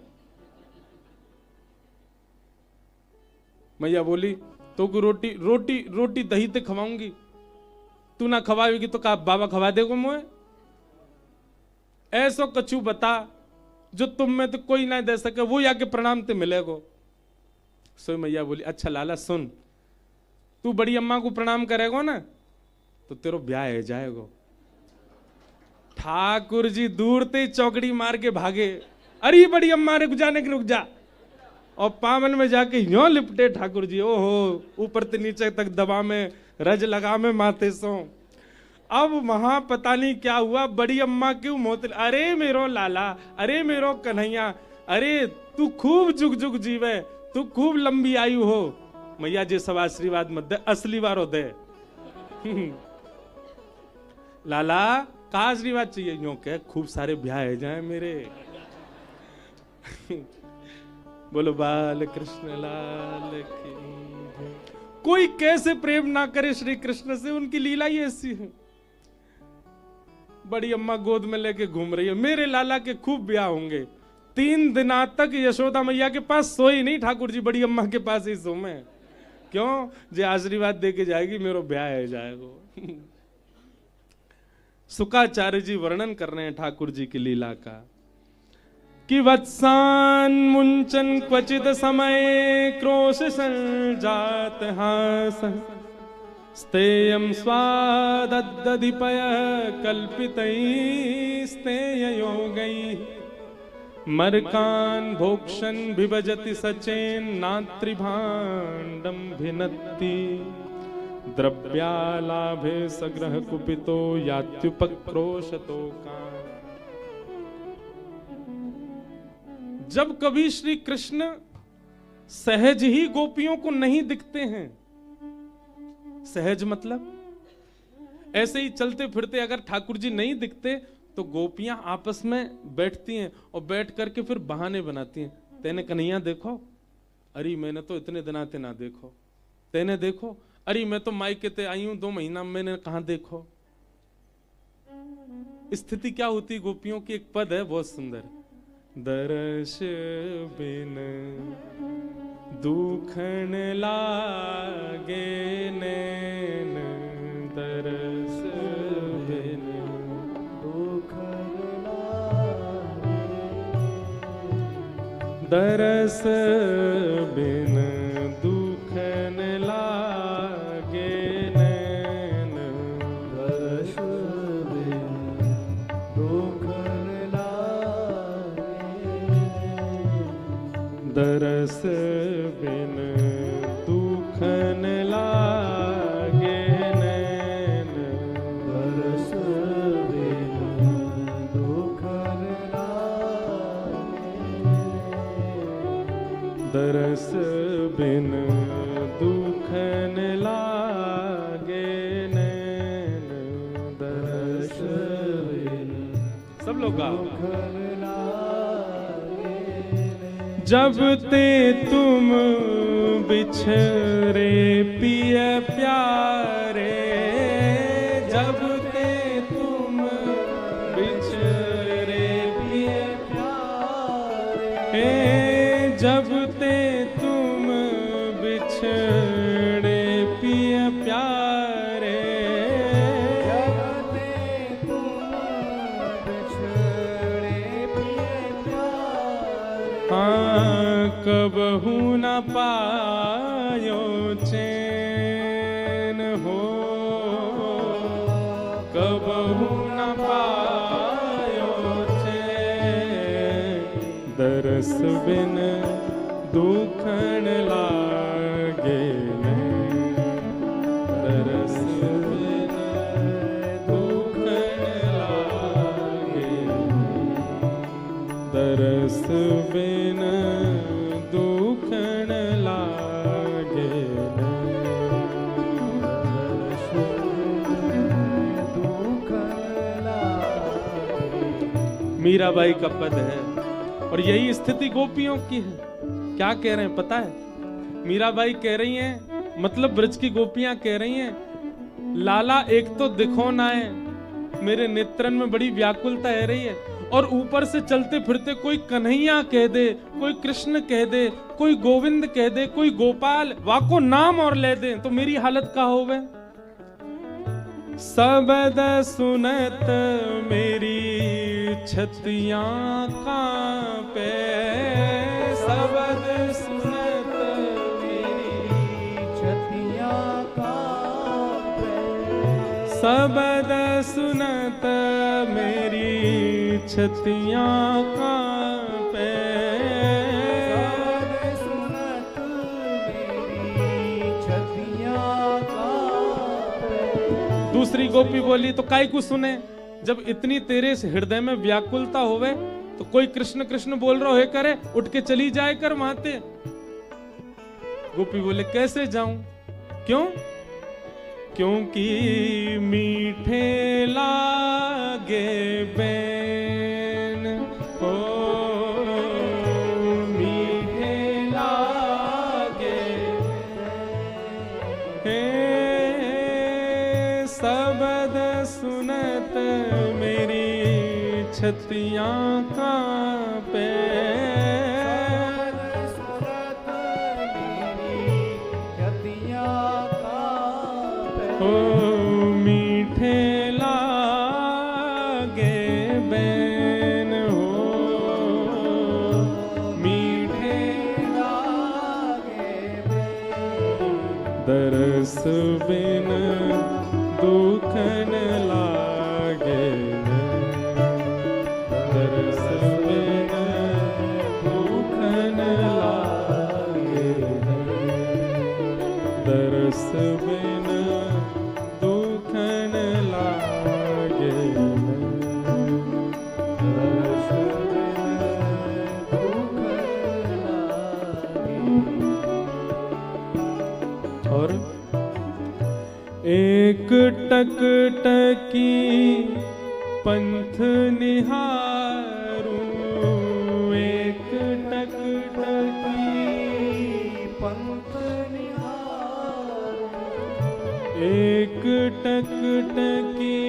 मैया बोली तो को रोटी रोटी रोटी दही ते खवाऊंगी, तू ना खवाएगी तो का बाबा खवा देगो मोए। ऐसो कछु बता जो तुम में तो कोई ना दे सके, वो या के प्रणाम ते मिलेगो। सो मैया बोली अच्छा लाला सुन, तू बड़ी अम्मा को प्रणाम करेगो ना तो तेरो ब्याह है जाएगो। ठाकुर जी दूर ते चौकड़ी मार के भागे, अरे बड़ी अम्मा रुक जाने की रुक जा, और पावन में जाके यो लिपटे ठाकुर जी, ओहो ऊपर से नीचे तक दबा में रज लगा में माथे सो। अब वहां पता नहीं क्या हुआ, बड़ी अम्मा क्यों मोत, अरे मेरो लाला, अरे मेरो कन्हैया, अरे तू खूब जुग जुग जीवे, तू खूब लंबी आयु हो। मैया जी सब आशीर्वाद मत दे, असली बार हो दे। लाला का आशीर्वाद चाहिए? यूं कह खूब सारे ब्याह है जाए मेरे। बोलो बाल कृष्ण लाल की। कोई कैसे प्रेम ना करे श्री कृष्ण से, उनकी लीला ही ऐसी है। बड़ी अम्मा गोद में लेके घूम रही है, मेरे लाला के खूब ब्याह होंगे। 3 दिन तक यशोदा मैया के पास सोई नहीं ठाकुर जी, बड़ी अम्मा के पास ही सो में। क्यों जे आशीर्वाद दे के जाएगी मेरो ब्याह है जाएगा। शुकाचार्य जी वर्णन कर रहे हैं ठाकुर जी की लीला का कि वत्सान मुंचन क्वचित समय क्रोश संजात हास स्तेयं स्वादद्दधिपय कल्पितैः स्तेययोगैः मर्कान् भोक्षन् विभजति सचेन्नात्रिभाण्डं भिनत्ति द्रव्यालाभे सग्रह कुपितो यात्युपक्रोशतो कान्। जब कभी श्री कृष्ण सहज ही गोपियों को नहीं दिखते हैं, सहज मतलब ऐसे ही चलते फिरते अगर ठाकुर जी नहीं दिखते तो गोपियां आपस में बैठती हैं और बैठ करके फिर बहाने बनाती हैं। तेने कन्हैया देखो, अरे मैंने तो इतने दिन आते ना देखो, तेने देखो, अरे मैं तो मायके ते आई हूं 2 महीना, मैंने कहां देखो। स्थिति क्या होती गोपियों की, एक पद है बहुत सुंदर, दर्श बिन दुखन लागे नैन, दर्श बिन दरस बिन दुखन लागे नैन, दर्श बिन दुखन लागे, दरस बिन दुखन लागे नैन, दर्श बिन दुखन लागे, दरस बिन दुखन लागे नैन, दरस बिन। सब लोग गाओ। दुखन लागे, जब ते तुम बिछरे पिय प्यारे, जब ते तुम बिछरे पिय प्यारे, जब ते तुम बिछड़े पिय प्यारे, जगते तुम बिछड़े पिए प्यारे, हाँ कबहू न पायो चैन हो, कबहू न पायो चैन, दरस बिन दुखन लागे नैन, दरस बिन दुखन लागे नैन, दरस बिन दुखन लागे नैन, दर्श बिन दुखन लागे। मीराबाई का पद है और यही स्थिति गोपियों की है। क्या कह रहे हैं पता है, मीराबाई कह रही हैं, मतलब ब्रज की गोपियां कह रही हैं, लाला एक तो दिखो ना है, मेरे नेत्रन में बड़ी व्याकुलता है रही है, और ऊपर से चलते फिरते कोई कन्हैया कह दे, कोई कृष्ण कह दे, कोई गोविंद कह दे, कोई गोपाल, वाको नाम और ले दे, तो मेरी हालत का होवे। सबद सुनत मेरी छतियां कांपे, सबद सुनत मेरी छतियां कांपे, सबद सुनत मेरी छतियां कांपे, सबद सुनत मेरी छतियां कांपे। दूसरी गोपी बोली तो काई को सुने, जब इतनी तेरे से हृदय में व्याकुलता होवे तो कोई कृष्ण कृष्ण बोल रहा है करे, उठ के चली जाए कर माते। गोपी बोले कैसे जाऊं, क्यों, क्योंकि मीठे लागे बैन, ओ मीठे लागे हे, सबद सुनत मेरी छतियां कांपे, सुनत मेरी छतियां बैन हो, मीठे लागे दरस बिन दुख न लागे, दरस बिन दुख न लागे, दरस बिन दुख न लागे, दरस दुख लागे। और एक टक टकी पंथ निहारूं, एक टक टकी पंथ निहारूं, एक टक टकी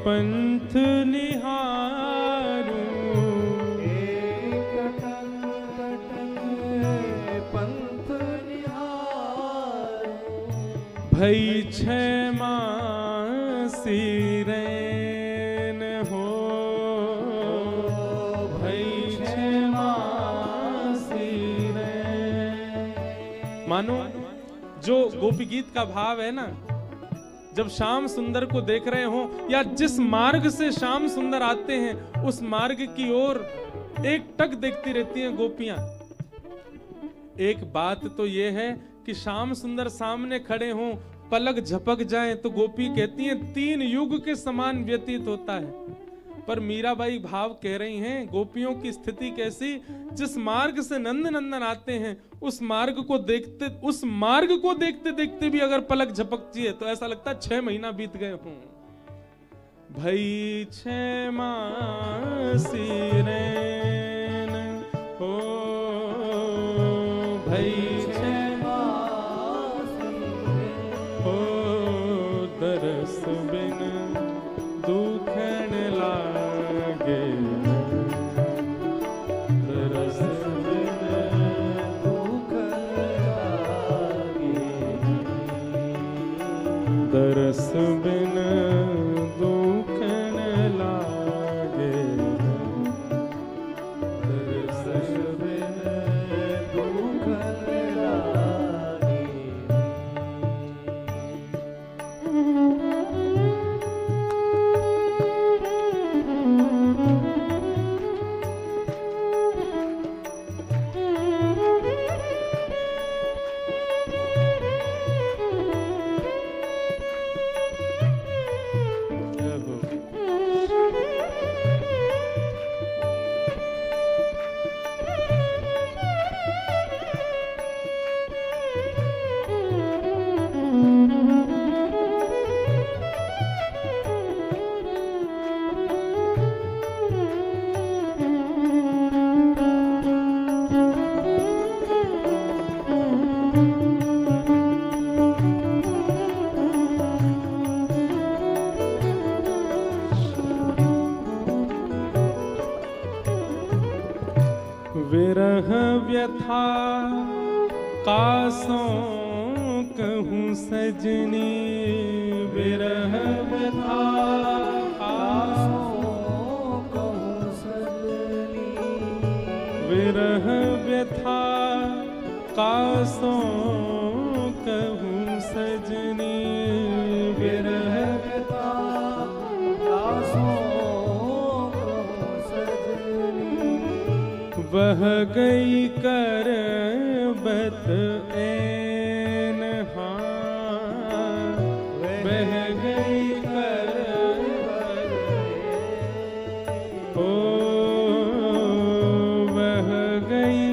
पंथ निहारूं, एक टक टक पंथ निहारूं। भई छह मासी रैन हो, भई छह मासी रैन। मानो जो गोपी गीत का भाव है ना, जब श्याम सुंदर को देख रहे हो या जिस मार्ग से श्याम सुंदर आते हैं उस मार्ग की ओर एक टक देखती रहती हैं गोपियां। एक बात तो ये है कि श्याम सुंदर सामने खड़े हों, पलक झपक जाए तो गोपी कहती हैं 3 युग के समान व्यतीत होता है। पर मीराबाई भाव कह रही हैं गोपियों की स्थिति कैसी, जिस मार्ग से नंद नंदन आते हैं उस मार्ग को देखते देखते भी अगर पलक झपकती है तो ऐसा लगता है 6 महीना बीत गए हों। भई 6 मासी रैन हो, भई 6 हो, दरस बिन दुख न लागे, दरस बिन दुख लागे, दरस बिन दुख न लागे, दरस बिन दुख लागे। विरह व्यथा कासों कहूँ सजनी, विरह व्यथा कासों कहूँ सजनी, विरह व्यथा कासों कहूँ सजनी, विरह व्यथा कासों कहूँ सजनी। बह गई करबत ऐन, हाँ बह गई करबत, ओ बह गई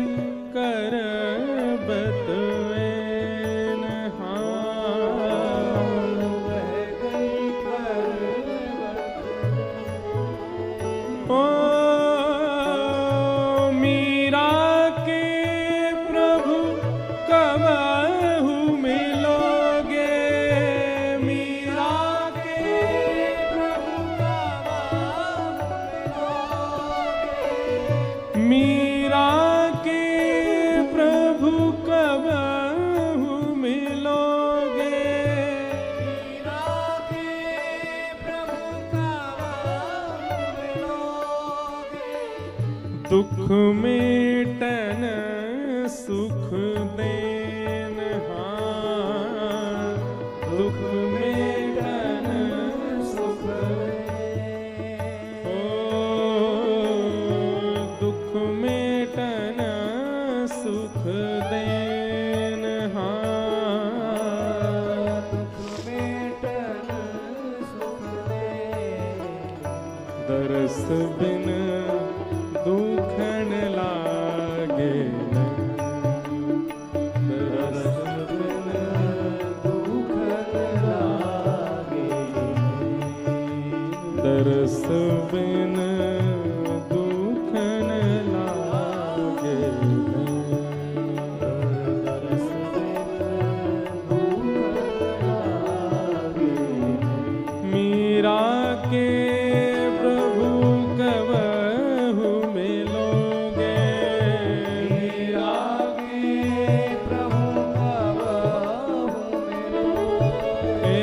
करबत ऐन, हाँ बह गई करबत, ओ मीरा के प्रभु कबहु मिलोगे, मीरा के प्रभु कबहु मिलोगे। मीरा के प्रभु कबहु मिलोगे, मीरा के प्रभु कबहु दुख मेटन सुख देन, हाँ दुख मेटन सुख देन, ओ दुख मेटन सुख देन, हाँ दुख मेटन सुख देन, दरस बिन दुखन लागे न, दरस बिन दुखन लागे, दरस बिन दुखन लागे न। दरस बिन दुखन लागे, मीरा के प्रभु कबहु मिलोगे, मीरा के प्रभु कबहु मिलोगे, हे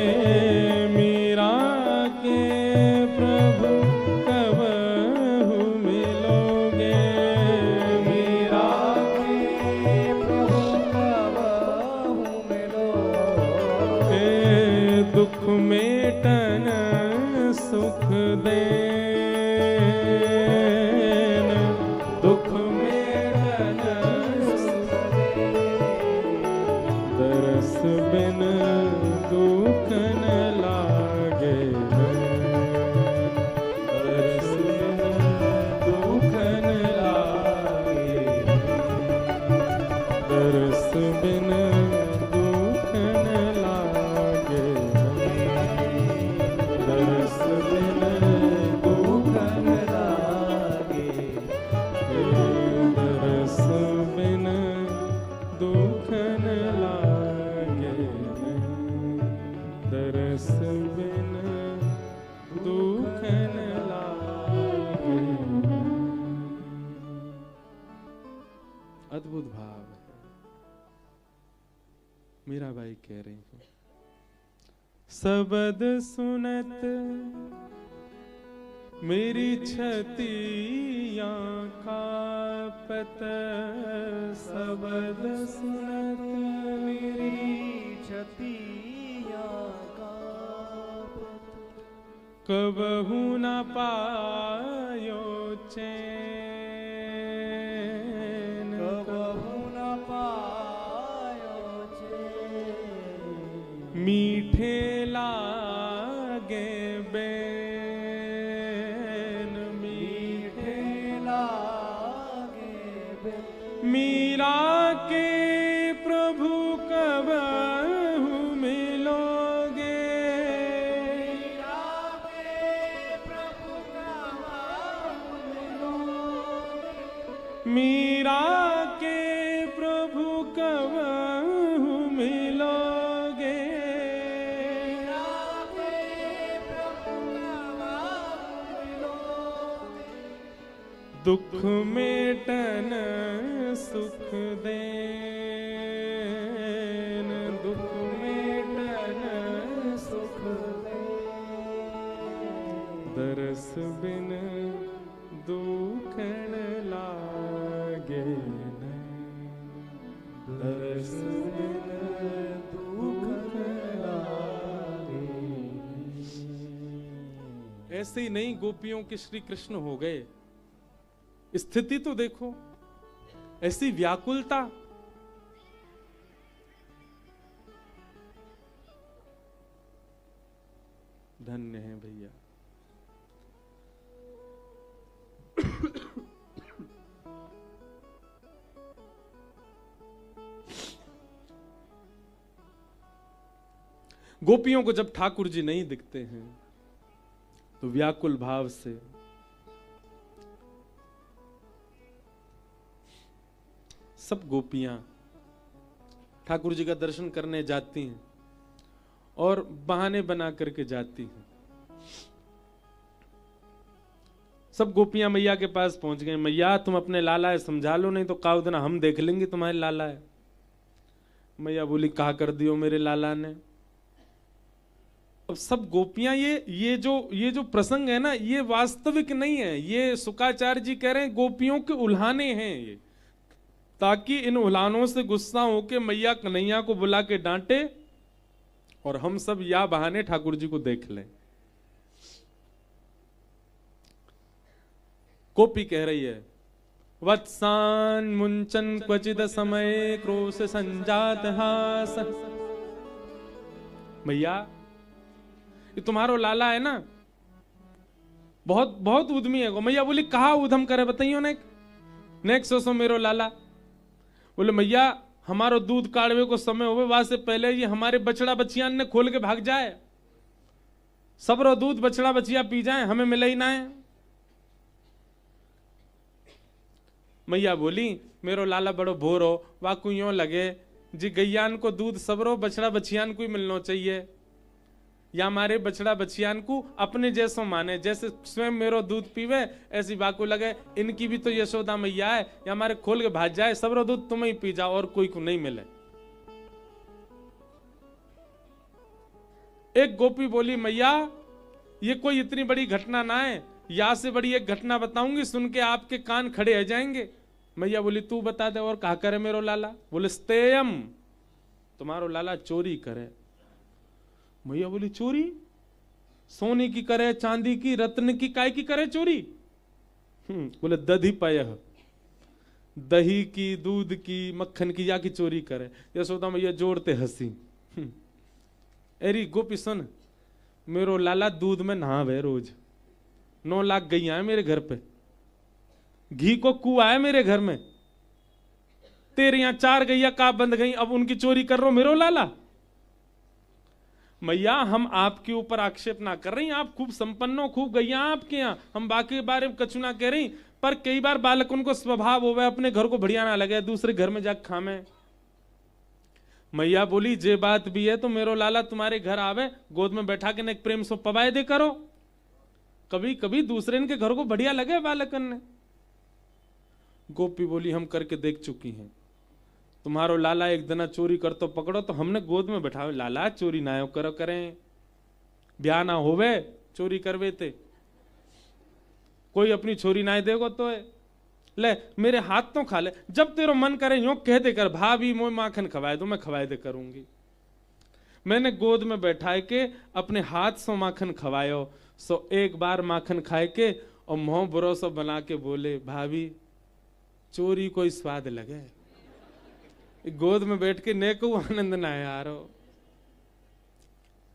मीरा के प्रभु कबहु मिलोगे, मीरा के प्रभु कबहु मिलोगे, हे दुख मेटन सुख देन, दुख मेटन सुख देन, दरस बिन दुखन लागे न, दरस बिन दुखन लागे, दरस बिन दुखन लागे न, दरस बिन दुखन लागे, दरस बिन दुखन लागे न, दरस बिन दुखन लागे न। अद्भुत भाव है। मीराबाई कह रही हैं, सबद सुनत मेरी छतियां कापत, सबद सुनत मेरी छतिया कापत, कबहू न पायो चैन, कबहु न पायो चैन, मीठे लागे बैन, मीठे लागे बिन, मीरा के प्रभु कबहू मिलोगे, मीरा के प्रभु कबहु मिलोगे, मीरा के प्रभु कबहु मिलोगे, मीरा के प्रभु कबहु मिलोगे, दुख मेटन सुख देन, दुख मेटन सुख देन, दरस बिन दुखन लागे न, दरस बिन दुखन लागे। ऐसे ही नहीं गोपियों के श्री कृष्ण हो गए। स्थिति तो देखो, ऐसी व्याकुलता, धन्य है भैया। गोपियों को जब ठाकुर जी नहीं दिखते हैं तो व्याकुल भाव से सब गोपियां ठाकुर जी का दर्शन करने जाती हैं और बहाने बना करके जाती हैं। सब गोपियां मैया के पास पहुंच गए। मैया तुम अपने लाला है समझा लो, नहीं तो काउ दिन हम देख लेंगे तुम्हारे लाला है। मैया बोली कहा कर दियो मेरे लाला ने। अब सब गोपियां ये जो प्रसंग है ना, ये वास्तविक नहीं है। ये शुकाचार्य जी कह रहे हैं गोपियों के उल्हाने हैं ये, ताकि इन उल्हानों से गुस्सा होके मैया कन्हैया को बुला के डांटे और हम सब या बहाने ठाकुर जी को देख लें। गोपी कह रही है, वत्सान मुंचन क्वचित समय क्रोश संजात हास। मैया ये तुम्हारो लाला है ना, बहुत बहुत उद्यमी है। मैया बोली कहा उधम करे बताइयो नेक सोसो मेरो लाला। बोले मैया हमारो दूध काढ़वे को समय होवे, वहां से पहले ये हमारे बछड़ा बचियान ने खोल के भाग जाए, सबरो दूध बछड़ा बचिया पी जाए, हमें मिले ही ना है। मैया बोली मेरो लाला बड़ो भोर हो, वाकू यूं लगे जी गैयान को दूध सबरो बछड़ा बचियान को ही मिलना चाहिए, या हमारे बछड़ा बचियान को अपने जैसो माने, जैसे स्वयं मेरो दूध पीवे ऐसी बाकू लगे इनकी भी तो यशोदा मैया है, या हमारे खोल के भाज जाए, सबरो दूध तुम ही पी जाओ और कोई को नहीं मिले। एक गोपी बोली मैया ये कोई इतनी बड़ी घटना ना है, या से बड़ी एक घटना बताऊंगी, सुन के आपके कान खड़े हो जाएंगे। मैया बोली तू बता दे। और कहा करे मेरो लाला? बोले स्तेयम, तुम्हारो लाला चोरी करे। मैया बोली चोरी? सोने की करे, चांदी की, रत्न की, काय की करे चोरी? बोले दधी पय, दही की, दूध की, मक्खन की, या की चोरी करे। यशोदा मैया जोड़ते हंसी। एरी गोपी सुन, मेरो लाला दूध में नहावे रोज, 9 लाख गैया है मेरे घर पे, घी को कुआ है मेरे घर में, तेरे यहां 4 गैया का बंद गई, अब उनकी चोरी कर रो मेरो लाला? मैया हम आपके ऊपर आक्षेप ना कर रही, आप खूब संपन्न हो, खूब गैया आपके यहाँ, हम बाकी के बारे में कछु ना कह रही, पर कई बार बालक उनको स्वभाव हो अपने घर को बढ़िया ना लगे, दूसरे घर में जाकर खामे। मैया बोली जे बात भी है तो मेरो लाला तुम्हारे घर आवे, गोद में बैठा के एक प्रेम सो पवाए दे करो, कभी कभी दूसरे इनके घर को बढ़िया लगे बालकन ने। गोपी बोली हम करके देख चुकी हैं, तुम्हारो लाला एक दिन चोरी कर तो पकड़ो तो हमने गोद में बैठाओ, लाला चोरी ना करो करें, ब्याह ना होवे चोरी करवे ते, कोई अपनी छोरी ना देगो तो है, ले मेरे हाथ तो खा ले, जब तेरो मन करे यूं कह दे कर भाभी मोय माखन खवाए दो, मैं खवाए दे करूंगी। मैंने गोद में बैठा के अपने हाथ से माखन खवायो, सो एक बार माखन खाए के और मुंह बुरोसो बना के बोले भाभी चोरी कोई स्वाद लगे, गोद में बैठ के नेको आनंद ना है यारो।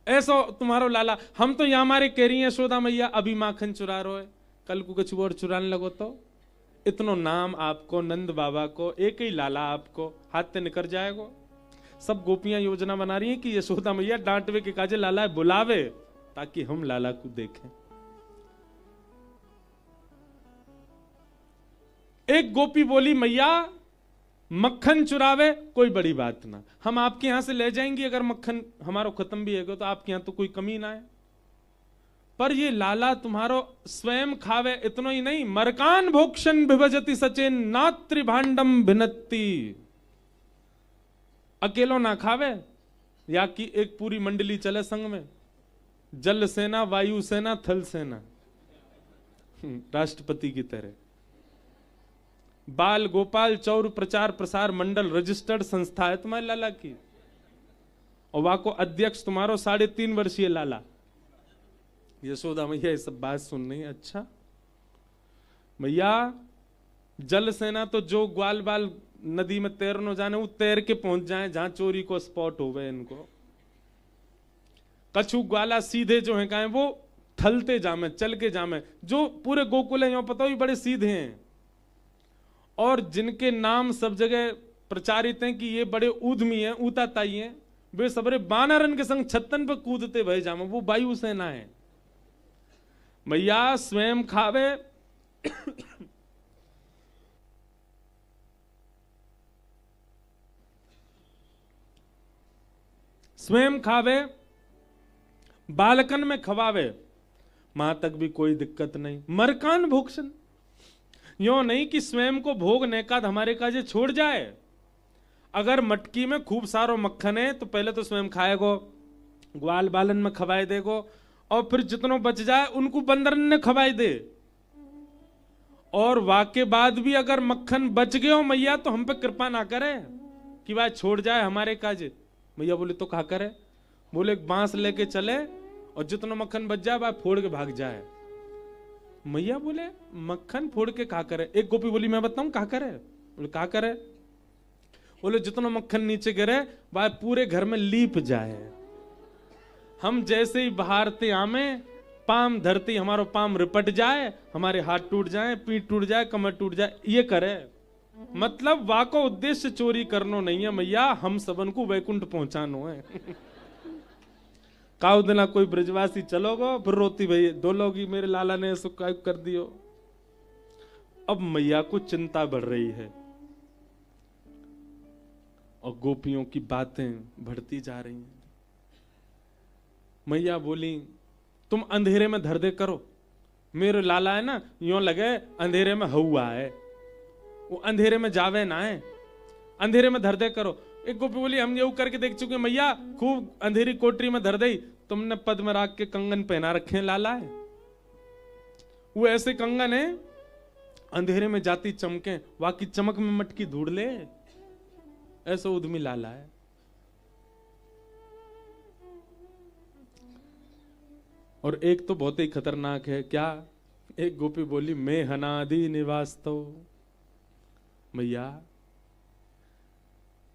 ऐसो तुम्हारो लाला, हम तो यहाँ हमारे कह रही है यशोदा मैया अभी माखन चुरा रो है, कल को कुछ और चुराने लगो तो इतनो नाम आपको, नंद बाबा को, एक ही लाला आपको हाथ से निकल जाएगा। सब गोपियां योजना बना रही हैं कि यशोदा मैया डांटवे के काजे लाला बुलावे ताकि हम लाला को देखें। एक गोपी बोली मैया मक्खन चुरावे कोई बड़ी बात ना, हम आपके यहां से ले जाएंगे, अगर मक्खन हमारा खत्म भी है तो आपके यहां तो कोई कमी ना है, पर ये लाला तुम्हारो स्वयं खावे इतना ही नहीं, मरकान भोक्षण विभजति सचेन नात्रि भांडम भिन्नति, अकेलो ना खावे, या कि एक पूरी मंडली चले संग में, जल सेना, वायु सेना, थल सेना, राष्ट्रपति की तरह। बाल गोपाल चौर प्रचार प्रसार मंडल रजिस्टर्ड संस्था है तुम्हारे लाला की, और वहां को अध्यक्ष तुम्हारो 3.5 वर्षीय लाला। यशोदा मैया ये सब बात सुन रही है, अच्छा मैया जल सेना तो जो ग्वाल बाल नदी में तैरनो जाने वो तैर के पहुंच जाए जहां चोरी को स्पॉट हो गए इनको, कछु ग्वाला सीधे जो है कहें वो थलते जामे, चल के जामे, जो पूरे गोकुल है पता ही बड़े सीधे हैं, और जिनके नाम सब जगह प्रचारित हैं कि ये बड़े उद्यमी हैं, ऊताताई हैं, वे सबरे बानरन के संग छत्तन पे कूदते भय जामे, वो वायु सेना है। मैया स्वयं खावे स्वयं खावे, बालकन में खवावे, मां तक भी कोई दिक्कत नहीं। मरकान भोक्षण, यो नहीं कि स्वयं को भोग नेकाद हमारे काजे छोड़ जाए, अगर मटकी में खूब सारो मक्खन है तो पहले तो स्वयं खाएगो, ग्वाल बालन में खवाए देगो, और फिर जितनो बच जाए उनको बंदरन ने खवाए दे। और वाके बाद भी अगर मक्खन बच गयो मैया तो हम पे कृपा ना करे कि वह छोड़ जाए हमारे काज। मैया बोले तो कहा करे? बोले एक बांस लेके चले और जितना मक्खन बच जाए वह फोड़ के भाग जाए। मैया बोले मक्खन फोड़ के कहा करे? एक गोपी बोली मैं बताऊं कहा करे? बोले कहा करे? बोले जितना मक्खन नीचे गिरे वह पूरे घर में लीप जाए। हम जैसे ही बहारते आमे पाम धरती हमारो पाम रिपट जाए, हमारे हाथ टूट जाए, पीठ टूट जाए, कमर टूट जाए, ये करे। मतलब वाको उद्देश्य चोरी करनो नहीं है मैया, हम सबन को वैकुंठ पहुंचानो है। काउ दिना कोई ब्रजवासी चलोगो फिर रोती भई डोलोगी मेरे लाला ने ऐसा कर दियो। अब मैया को चिंता बढ़ रही है और गोपियों की बातें बढ़ती जा रही हैं। मैया बोली तुम अंधेरे में धर दे करो, मेरे लाला है ना यूं लगे अंधेरे में हवा है, वो अंधेरे में जावे ना है, अंधेरे में धर दे करो। एक गोपी बोली हम ये करके देख चुके मैया, खूब अंधेरी कोठरी में धर दई, तुमने पद्म राग के कंगन पहना रखे हैं लाला है, वो ऐसे कंगन है अंधेरे में जाती चमके, वाकी चमक में मटकी ढूंढ ले, ऐसा उद्यमी लाला है। और एक तो बहुत ही खतरनाक है, क्या? एक गोपी बोली मैं हनादि निवास तो। मैया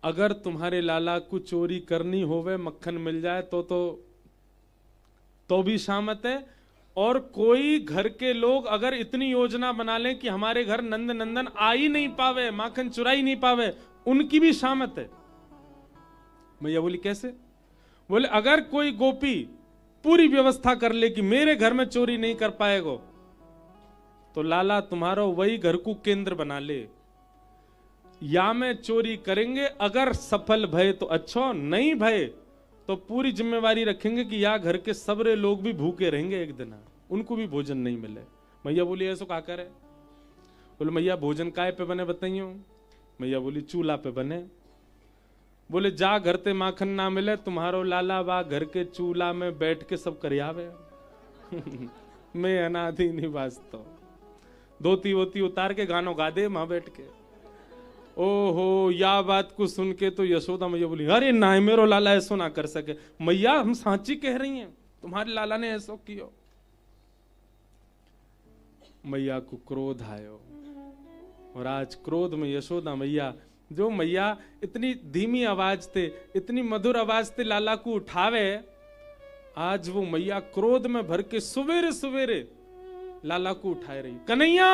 अगर तुम्हारे लाला को चोरी करनी होवे मक्खन मिल जाए तो भी शामत है, और कोई घर के लोग अगर इतनी योजना बना लें कि हमारे घर नंद नंदन आ ही नहीं पावे, माखन चुराई नहीं पावे, उनकी भी शामत है। मैया बोली कैसे? बोले अगर कोई गोपी पूरी व्यवस्था कर ले कि मेरे घर में चोरी नहीं कर पाएगो तो लाला तुम्हारा वही घर को केंद्र बना ले, या में चोरी करेंगे, अगर सफल भय तो अच्छा, नहीं भय तो पूरी जिम्मेवारी रखेंगे कि या घर के सबरे लोग भी भूखे रहेंगे, एक दिन उनको भी भोजन नहीं मिले। मैया बोली ऐसा क्या करे? बोले मैया भोजन काय पे बने बताइयो? मैया बोली चूल्हा पे बने। बोले जा घर ते माखन ना मिले, तुम्हारो लाला बा घर के चूल्हा में बैठ के सब करियावे। मैं अनादि निवास तो धोती वोती उतार के गानों गा दे वहां बैठ के। ओहो या बात को सुन के तो यशोदा मैया बोली अरे ना मेरो लाला ऐसो ना कर सके। मैया हम सांची कह रही हैं, तुम्हारे लाला ने ऐसो कियो। मैया को क्रोध आयो, और आज क्रोध में यशोदा मैया, जो मैया इतनी धीमी आवाज थे, इतनी मधुर आवाज से लाला को उठावे, आज वो मैया क्रोध में भर के सवेरे सवेरे लाला को उठाए रही। कन्हैया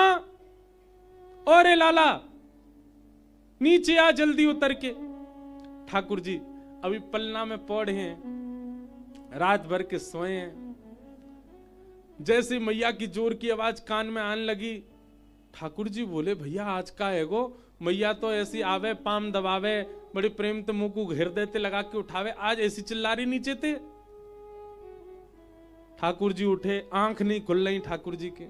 और लाला नीचे आ जल्दी उतर के। ठाकुर जी अभी पलना में पौड़े हैं, रात भर के सोए हैं। जैसे मैया की जोर की आवाज कान में आने लगी, ठाकुर जी बोले भैया आज का है गो? मैया तो ऐसी आवे पाम दबावे, बड़ी प्रेम तो मुंह को घेर देते लगा के उठावे, आज ऐसी चिल्ला रही नीचे थे। ठाकुर जी उठे, आंख नहीं खुल रही ठाकुर जी के।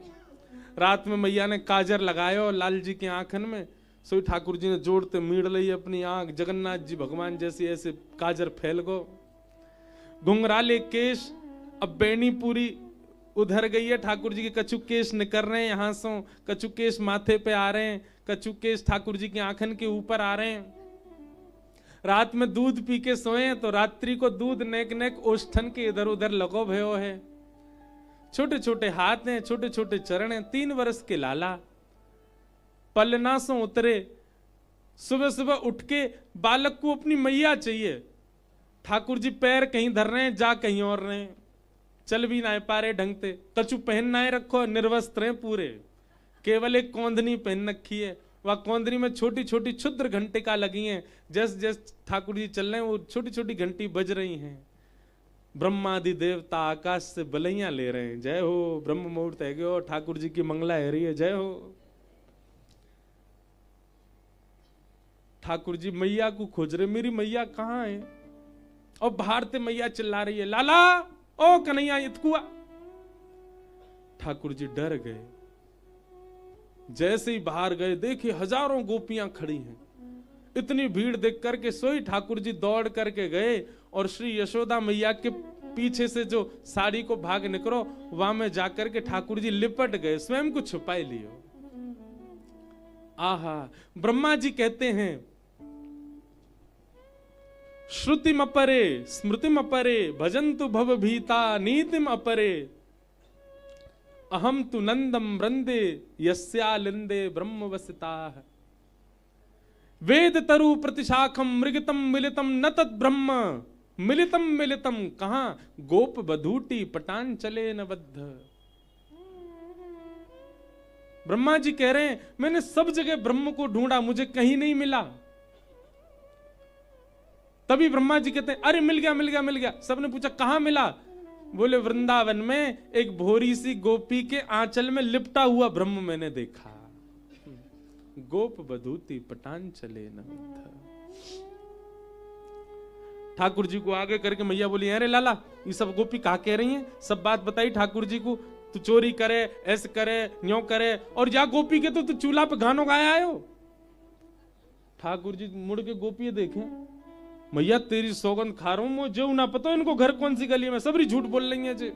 रात में मैया ने काजर लगायो लाल जी की आंखन में, सो ठाकुर जी ने जोड़ते मीड़ ली अपनी आंख, जगन्नाथ जी भगवान जैसी ऐसे काजर फैल गो। घुंघराले केश, अब बैनी पूरी उधर गई है, ठाकुर जी के कछु केश निकर रहे हैं यहां से, कछु केश माथे पे आ रहे हैं, कछु केश ठाकुर जी की आंखन के ऊपर आ रहे हैं। रात में दूध पी के सोए तो रात्रि को दूध नेक नेक ओष्ठन के इधर उधर लगो भयो है। छोटे छोटे हाथ हैं, छोटे छोटे चरण हैं। 3 वर्ष के लाला पलना से उतरे, सुबह सुबह उठ के बालक को अपनी मैया चाहिए। ठाकुर जी पैर कहीं धर रहे हैं, जा कहीं और रहे हैं, चल भी ना पा रहे ढंग से, कछु पहन ना रखो, निर्वस्त्र हैं पूरे, केवल एक कौंधनी पहन रखी है। वह कौंधनी में छोटी छोटी क्षुद्र घंटिका लगी हैं, जैसे जैसे ठाकुर जी चल रहे हैं वो छोटी छोटी घंटी बज रही हैं। ब्रह्मादि देवता आकाश से बलैया ले रहे हैं, जय हो ब्रह्म मुहूर्त है गयो, ठाकुर जी की मंगला है रही है, जय हो। ठाकुर जी मैया को खोज रहे, मेरी मैया कहाँ है? और बाहर से मैया चिल्ला रही है लाला ओ कन्हैया इतकुआ। ठाकुर जी डर गए, जैसे ही बाहर गए देखे हजारों गोपियां खड़ी हैं। इतनी भीड़ देख करके सोई ठाकुर जी दौड़ करके गए और श्री यशोदा मैया के पीछे से जो साड़ी को भाग निकलो, वहां में जाकर के ठाकुर जी लिपट गए, स्वयं को छुपाए लियो। आहा, ब्रह्मा जी कहते हैं, श्रुतिम अपरे स्मृतिम अपरे भजन्तु भव भीता नीतिम अपरे अहम तु नंदम वृंदे यस्यालिंदे ब्रह्म वसिताः। वेद तरु प्रतिशाखम मृगतम मिलितम न तद ब्रह्म मिलितम मिलितम कहां गोप बधूटी पटान चले न बद्ध। ब्रह्मा जी कह रहे हैं, मैंने सब जगह ब्रह्म को ढूंढा, मुझे कहीं नहीं मिला। तभी ब्रह्मा जी कहते हैं, अरे मिल गया मिल गया मिल गया। सबने पूछा कहां मिला? बोले वृंदावन में एक भोरी सी गोपी के आंचल में लिपटा हुआ ब्रह्म मैंने देखा। गोप बधूती पटान चले न बद्ध। ठाकुर जी को आगे करके मैया बोली, अरे लाला ये सब गोपी कहा कह रही हैं? सब बात बताई ठाकुर जी को। तू चोरी करे, ऐसे करे, न्यों करे, और जा गोपी के तो तू चूल्हा पे गानों गाया आयो। ठाकुर जी मुड़ के गोपी देखे, मैया तेरी सौगंध खा रहा हूं, मुझे जो ना पता इनको घर कौन सी गली में, सबरी झूठ बोल रही है जी।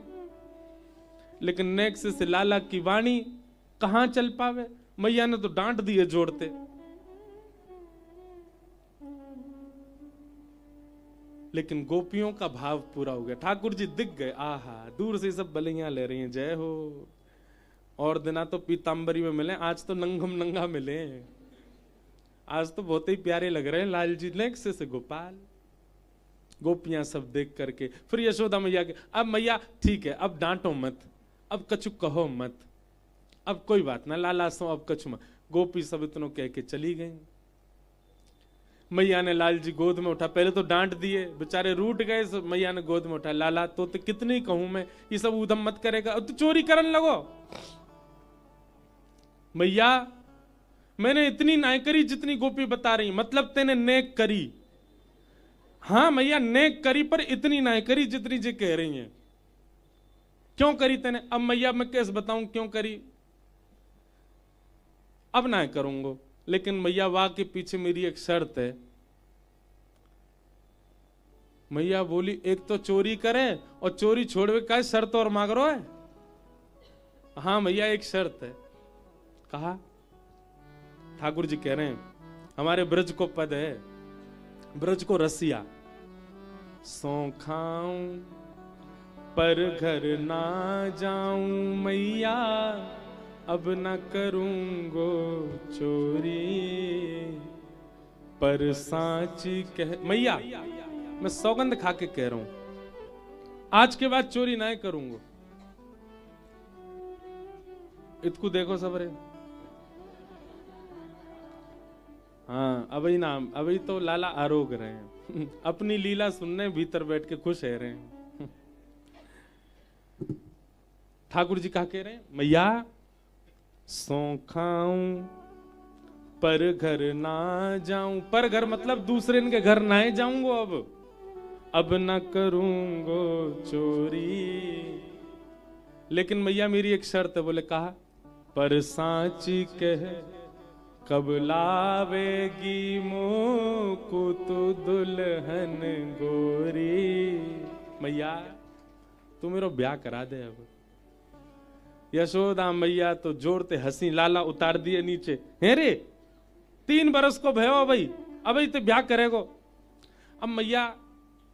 लेकिन नेक्स्ट से लाला की वाणी कहां चल पावे, मैया ने तो डांट दिए जोड़ते। लेकिन गोपियों का भाव पूरा हो गया, ठाकुर जी दिख गए। आहा, दूर से सब बलियां ले रही हैं, जय हो। और दिना तो पीतांबरी में मिले, आज तो नंगम नंगा मिले। आज तो बहुत ही प्यारे लग रहे हैं लाल जी। नेक्स्ट से गोपाल, गोपियां सब देख करके फिर यशोदा मैया के, अब मैया ठीक है, अब डांटो मत, अब कछु कहो मत, अब कोई बात ना लाला सो, अब कछु मत। गोपी सब इतनों कह के चली गई। मैया ने लाल जी गोद में उठा, पहले तो डांट दिए, बेचारे रूठ गए। मैया ने गोद में उठा, लाला तो कितनी कहूं मैं, ये सब उधम मत करेगा, अब तो चोरी करने लगो। मैया मैंने इतनी नाय करी जितनी गोपी बता रही, मतलब तेने नेक करी। हाँ मैया नेक करी, पर इतनी नाय करी जितनी जी कह रही हैं। क्यों करी तेने? अब मैया मैं कैसे बताऊं क्यों करी, अब ना करूंगा। लेकिन मैया वाह के पीछे मेरी एक शर्त है। मैया बोली, एक तो चोरी करे और चोरी छोड़वे का शर्त और मांग रहा है। हाँ मैया एक शर्त है। कहा? ठाकुर जी कह रहे हैं, हमारे ब्रज को पद है, ब्रज को रसिया। सौ खाऊं पर घर ना जाऊं मैया, अब न करूंगो चोरी, पर सांची कह। मैया मैं सौगंध खा के कह रहा हूं, आज के बाद चोरी ना करूंगा। इतकू देखो सबरे। हाँ अभी ना, अभी तो लाला आरोग रहे हैं, अपनी लीला सुनने भीतर बैठ के खुश है रहे हैं। ठाकुर जी क्या कह रहे हैं? मैया सौ खाऊं पर घर ना जाऊं, पर घर मतलब दूसरे के घर ना जाऊंगो, अब न करूंगो चोरी। लेकिन मैया मेरी एक शर्त है। बोले कहा? पर सांची कह कब लावेगी मोको तो दुल्हन गोरी। मैया तू मेरा ब्याह करा दे अब। यशोदा मैया तो जोड़ते हंसी, लाला उतार दिए नीचे। है रे 3 बरस को भयो भाई, अब तो ब्याह करेगो। अब मैया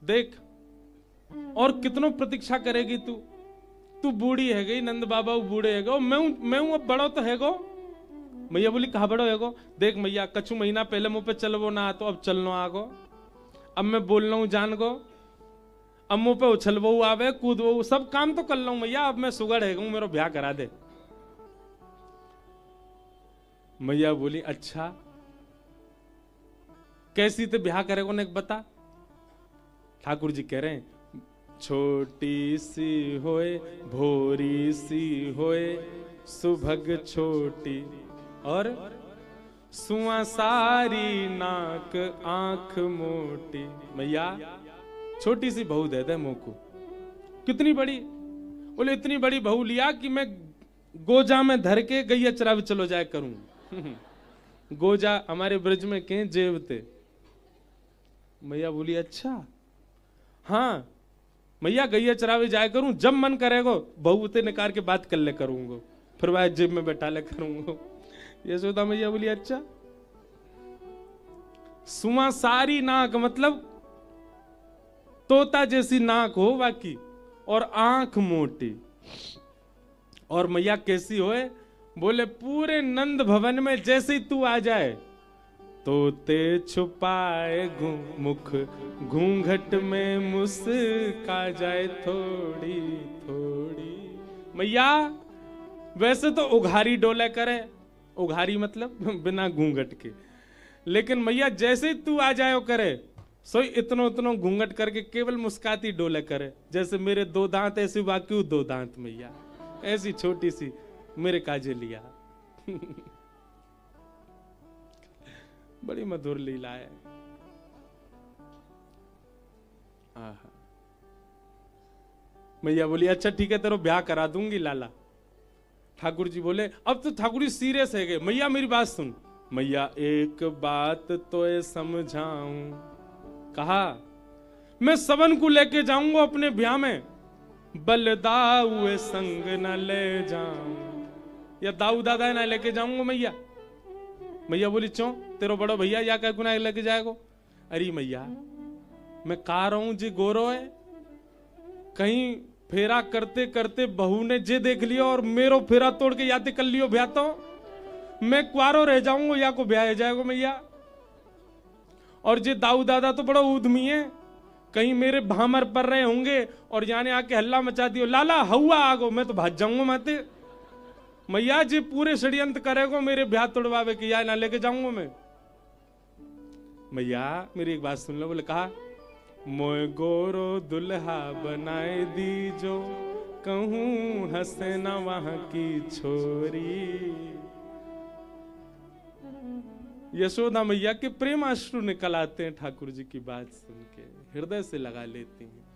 देख, और कितनों प्रतीक्षा करेगी तू? तू बूढ़ी है गई, नंद बाबा बूढ़े है गो, मैं हूं अब बड़ो तो है गो। मैया बोली कहा बड़ो है गो? देख मैया कछु महीना पहले मुंह पे चलवो ना, तो अब चलनो आगो। अब मैं बोल रहा हूं जान गो, अब मुंह पे उछलवो आवे, कूदवो, सब काम तो कर लो मैया, अब मैं सुगड़ है गूं, मेरा ब्याह करा दे। मैया बोली अच्छा कैसी ते ब्याह करेगो ने बता। ठाकुर जी कह रहे हैं, छोटी सी होए भोरी सी होए सुभग छोटी, और सुआ सारी नाक आंख मोटी। मैया छोटी सी बहू दे दे मोको। कितनी बड़ी? बोले इतनी बड़ी बहू लिया कि मैं गोजा में धर के गैया चरावे चलो जाए करूं। गोजा हमारे ब्रज में के जेब थे। मैया बोली अच्छा हाँ, मैया गैया चरावे जाए करूं, जब मन करेगा बहू उते निकाल के बात कर ले करूंगा, फिर वह जेब में बैठा ले करूंगा। यशोदा मैया बोली अच्छा। सुमा सारी नाक, मतलब तोता जैसी नाक हो बाकी, और आंख मोटी। और मैया कैसी होए? बोले पूरे नंद भवन में जैसे ही तू आ जाए, तोते छुपाए मुख घूंघट में मुस्का जाए थोड़ी थोड़ी। मैया वैसे तो उघारी डोले करे, उघारी मतलब बिना घूंघट के, लेकिन मैया जैसे ही तू आ जाए करे, सो इतनो इतनो घूंघट करके केवल मुस्काती डोले करे, जैसे मेरे 2 दांत ऐसी बाकी 2 दांत मैया, ऐसी छोटी सी मेरे काजे लिया। बड़ी मधुर लीला है। आहा। मैया बोली अच्छा ठीक है, तेरा ब्याह करा दूंगी लाला। ठाकुर जी बोले अब तो ठाकुर जी सीरियस है गए। मैया मेरी बात सुन। मैया एक बात तो समझाऊं। कहा मैं सबन को लेके जाऊंगा अपने ब्याह में, बलदाऊ संग न ले जाऊं, या दाऊ दादा ना लेके जाऊंगा मैया। मैया बोली क्यों, तेरो बड़ो भैया या कह गुना लेके जाएगो? अरे मैया मैं कह रहा हूं जी गोरो है, कहीं फेरा करते करते बहू ने जे देख लियो और मेरो फेरा तोड़ के याद कर लियो ब्याह, तो मैं कुआरो रह जाऊंगा या को ब्याह जाएगो मैया। और जे दाऊ दादा तो बड़ा उद्यमी है, कहीं मेरे भामर पर रहे होंगे और जाने आके हल्ला मचा दियो लाला हवा आगो, मैं तो भाग जाऊंगा माते। मैया जी पूरे षड्यंत्र करेगो मेरे ब्याह तोड़वावे के, या ना लेके जाऊंगा मैं। मैया मेरी एक बात सुन लो। बोले कहा मोय गोरो दुल्हा बनाए दी जो, कहूं हंसे ना वहां की छोरी। यशोदा मैया के प्रेम अश्रु निकल आते हैं ठाकुर जी की बात सुन के, हृदय से लगा लेती हैं।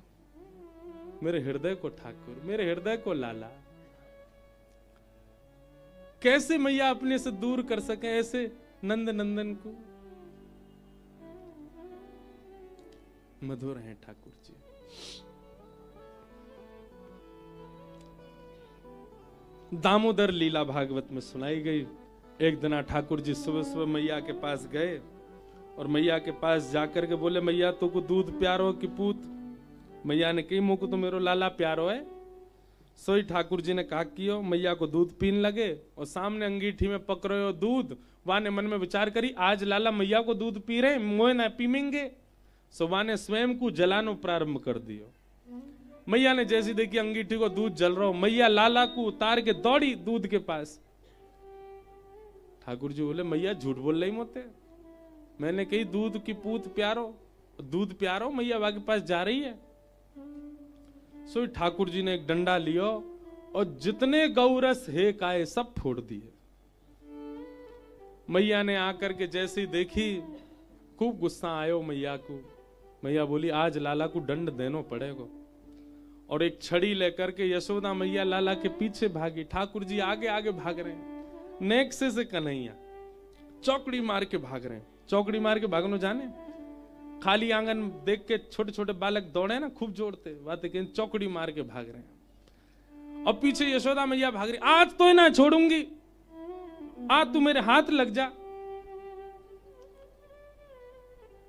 मेरे हृदय को ठाकुर, मेरे हृदय को लाला। कैसे मैया अपने से दूर कर सके ऐसे नंद नंदन को? मधुर हैं ठाकुर जी। दामोदर लीला भागवत में सुनाई गई। एक दिन ठाकुर जी सुबह सुबह मैया के पास गए और मैया के पास जाकर के बोले मैया तो को दूध प्यारो कि पूत? मैया ने कही मुझको तो मेरो लाला प्यारो है। सोई ठाकुर जी ने कहा कियो, मैया को दूध पीन लगे और सामने अंगीठी में पकड़ो दूध। वाने मन में विचार करी आज लाला मैया को दूध पी रहे, मोए ना पीमेंगे। सो वाने स्वयं को जलानो प्रारंभ कर दियो। मैया ने जैसी देखी अंगीठी को दूध जल रहा हो, मैया लाला को उतार के दौड़ी दूध के पास। ठाकुर जी बोले मैया झूठ बोल रही मोते, मैंने कही दूध की पूत प्यारो, दूध प्यारो। मैया वहां के पास जा रही है। सो ठाकुर जी ने एक डंडा लियो और जितने गौरस हे काए सब फोड़ दिए। मैया ने आकर के जैसे ही देखी खूब गुस्सा आयो मैया को। मैया बोली आज लाला को दंड देनो पड़ेगा। और एक छड़ी लेकर के यशोदा मैया लाला के पीछे भागी। ठाकुर जी आगे आगे भाग रहे हैं, नेक से कन्हैया चौकड़ी मार के भाग रहे हैं। चौकड़ी मार के भागनो जाने, खाली आंगन देख के छोटे छोटे बालक दौड़े ना खूब जोड़ते, बात है चौकड़ी मार के भाग रहे हैं। और पीछे यशोदा मैया भाग रही, आज तो ना छोड़ूंगी, आज तू मेरे हाथ लग जा।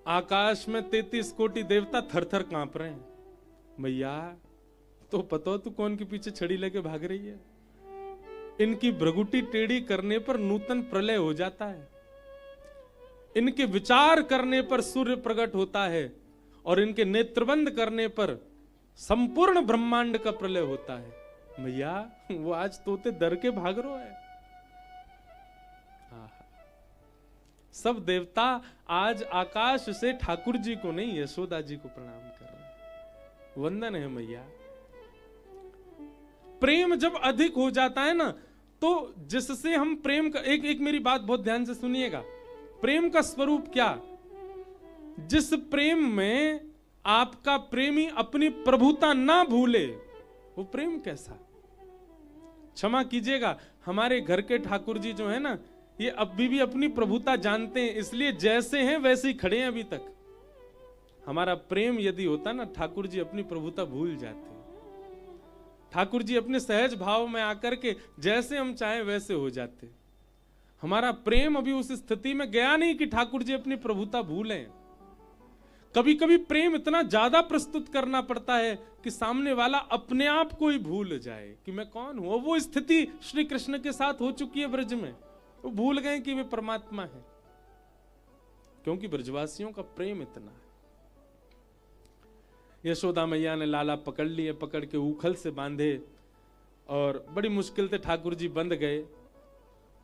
आकाश में 33 कोटि देवता थर थर कांप रहे हैं। मैया तो पता तू कौन के पीछे छड़ी लेके भाग रही है? इनकी भ्रगुटी टेढ़ी करने पर नूतन प्रलय हो जाता है, इनके विचार करने पर सूर्य प्रकट होता है, और इनके नेत्रबंद करने पर संपूर्ण ब्रह्मांड का प्रलय होता है। मैया वो आज तोते डर के भाग रहा है। सब देवता आज आकाश से ठाकुर जी को नहीं यशोदा जी को प्रणाम कर रहे हैं। वंदन है मैया। प्रेम जब अधिक हो जाता है ना, तो जिससे हम प्रेम का एक मेरी बात बहुत ध्यान से सुनिएगा। प्रेम का स्वरूप क्या? जिस प्रेम में आपका प्रेमी अपनी प्रभुता ना भूले, वो प्रेम कैसा? क्षमा कीजिएगा, हमारे घर के ठाकुर जी जो है ना, ये अभी भी अपनी प्रभुता जानते हैं, इसलिए जैसे हैं वैसे ही खड़े हैं अभी तक। हमारा प्रेम यदि होता ना, ठाकुर जी अपनी प्रभुता भूल जाते। ठाकुर जी अपने सहज भाव में आकर के जैसे हम चाहें वैसे हो जाते। हमारा प्रेम अभी उस स्थिति में गया नहीं कि ठाकुर जी अपनी प्रभुता भूलें। कभी कभी प्रेम इतना ज्यादा प्रस्तुत करना पड़ता है कि सामने वाला अपने आप को ही भूल जाए कि मैं कौन हूं। वो स्थिति श्री कृष्ण के साथ हो चुकी है ब्रज में। वो भूल गए कि वे परमात्मा है, क्योंकि ब्रजवासियों का प्रेम इतना है। यशोदा मैया ने लाला पकड़ लिए, पकड़ के उखल से बांधे और बड़ी मुश्किल से ठाकुर जी बंध गए।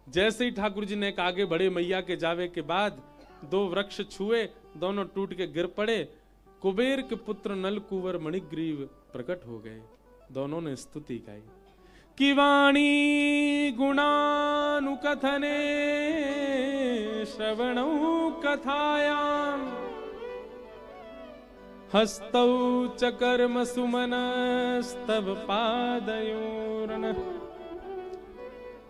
जैसे ही ठाकुर जी ने आगे बढ़े, मैया के जावे के बाद दो वृक्ष छुए, दोनों टूट के गिर पड़े। कुबेर के पुत्र नल कुंवर मणिग्रीव प्रकट हो गए। दोनों ने स्तुति गाई कि वाणी गुणानुकथने श्रवणौ कथायाम हस्तौ च कर्म सुमनस्तव पादयोरनः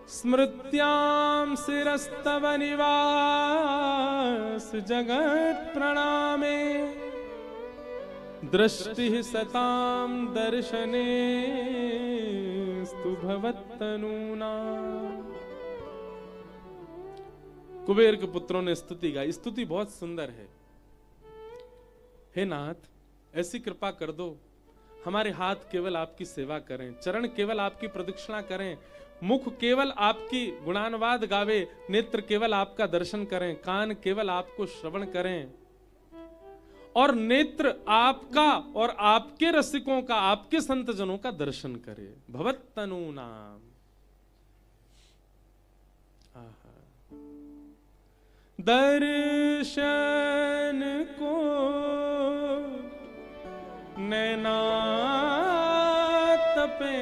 स्मृत्यां शिरस्तव निवास जगत् प्रणामे दृष्टि सतां दर्शने स्तु भवत्तनूना। कुबेर के पुत्रों ने स्तुति गाई। स्तुति बहुत सुंदर है। हे नाथ, ऐसी कृपा कर दो, हमारे हाथ केवल आपकी सेवा करें, चरण केवल आपकी प्रदक्षिणा करें, मुख केवल आपकी गुणानुवाद गावे, नेत्र केवल आपका दर्शन करें, कान केवल आपको श्रवण करें, और नेत्र आपका और आपके रसिकों का, आपके संतजनों का दर्शन करे। भवत्तनु नाम। दर्शन को नैना तपे,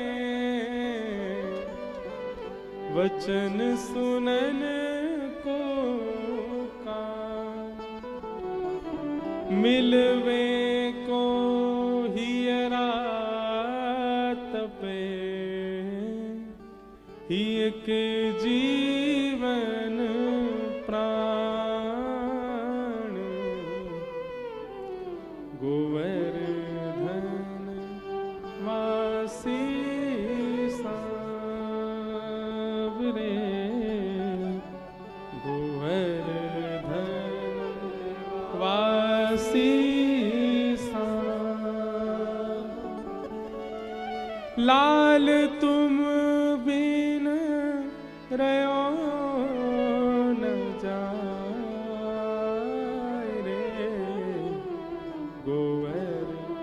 वचन सुनन को कान, मिलवे को हियरा तपे, ही एक जीवन प्राण, गोवर्धन वासी सांवरे, गोवर्धन वासी लाल तुम बिन रयो न जाए रे, गोवर्धन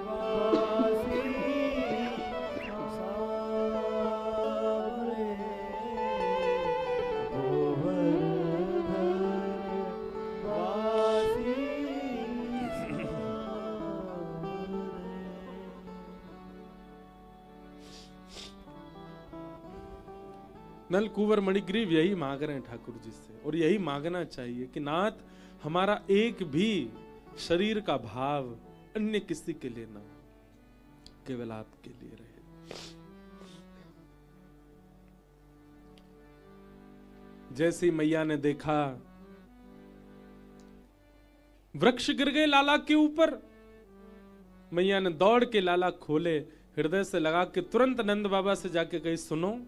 वासी सांवरे, गोवर्धन वासी नल कुंवर मणिग्रीव यही मांग रहे हैं ठाकुर जी से, और यही मांगना चाहिए कि नाथ, हमारा एक भी शरीर का भाव अन्य किसी के लिए ना हो, केवल आपके लिए रहे। जैसी मैया ने देखा वृक्ष गिर गए लाला के ऊपर, मैया ने दौड़ के लाला खोले, हृदय से लगा के तुरंत नंद बाबा से जाके कही, सुनो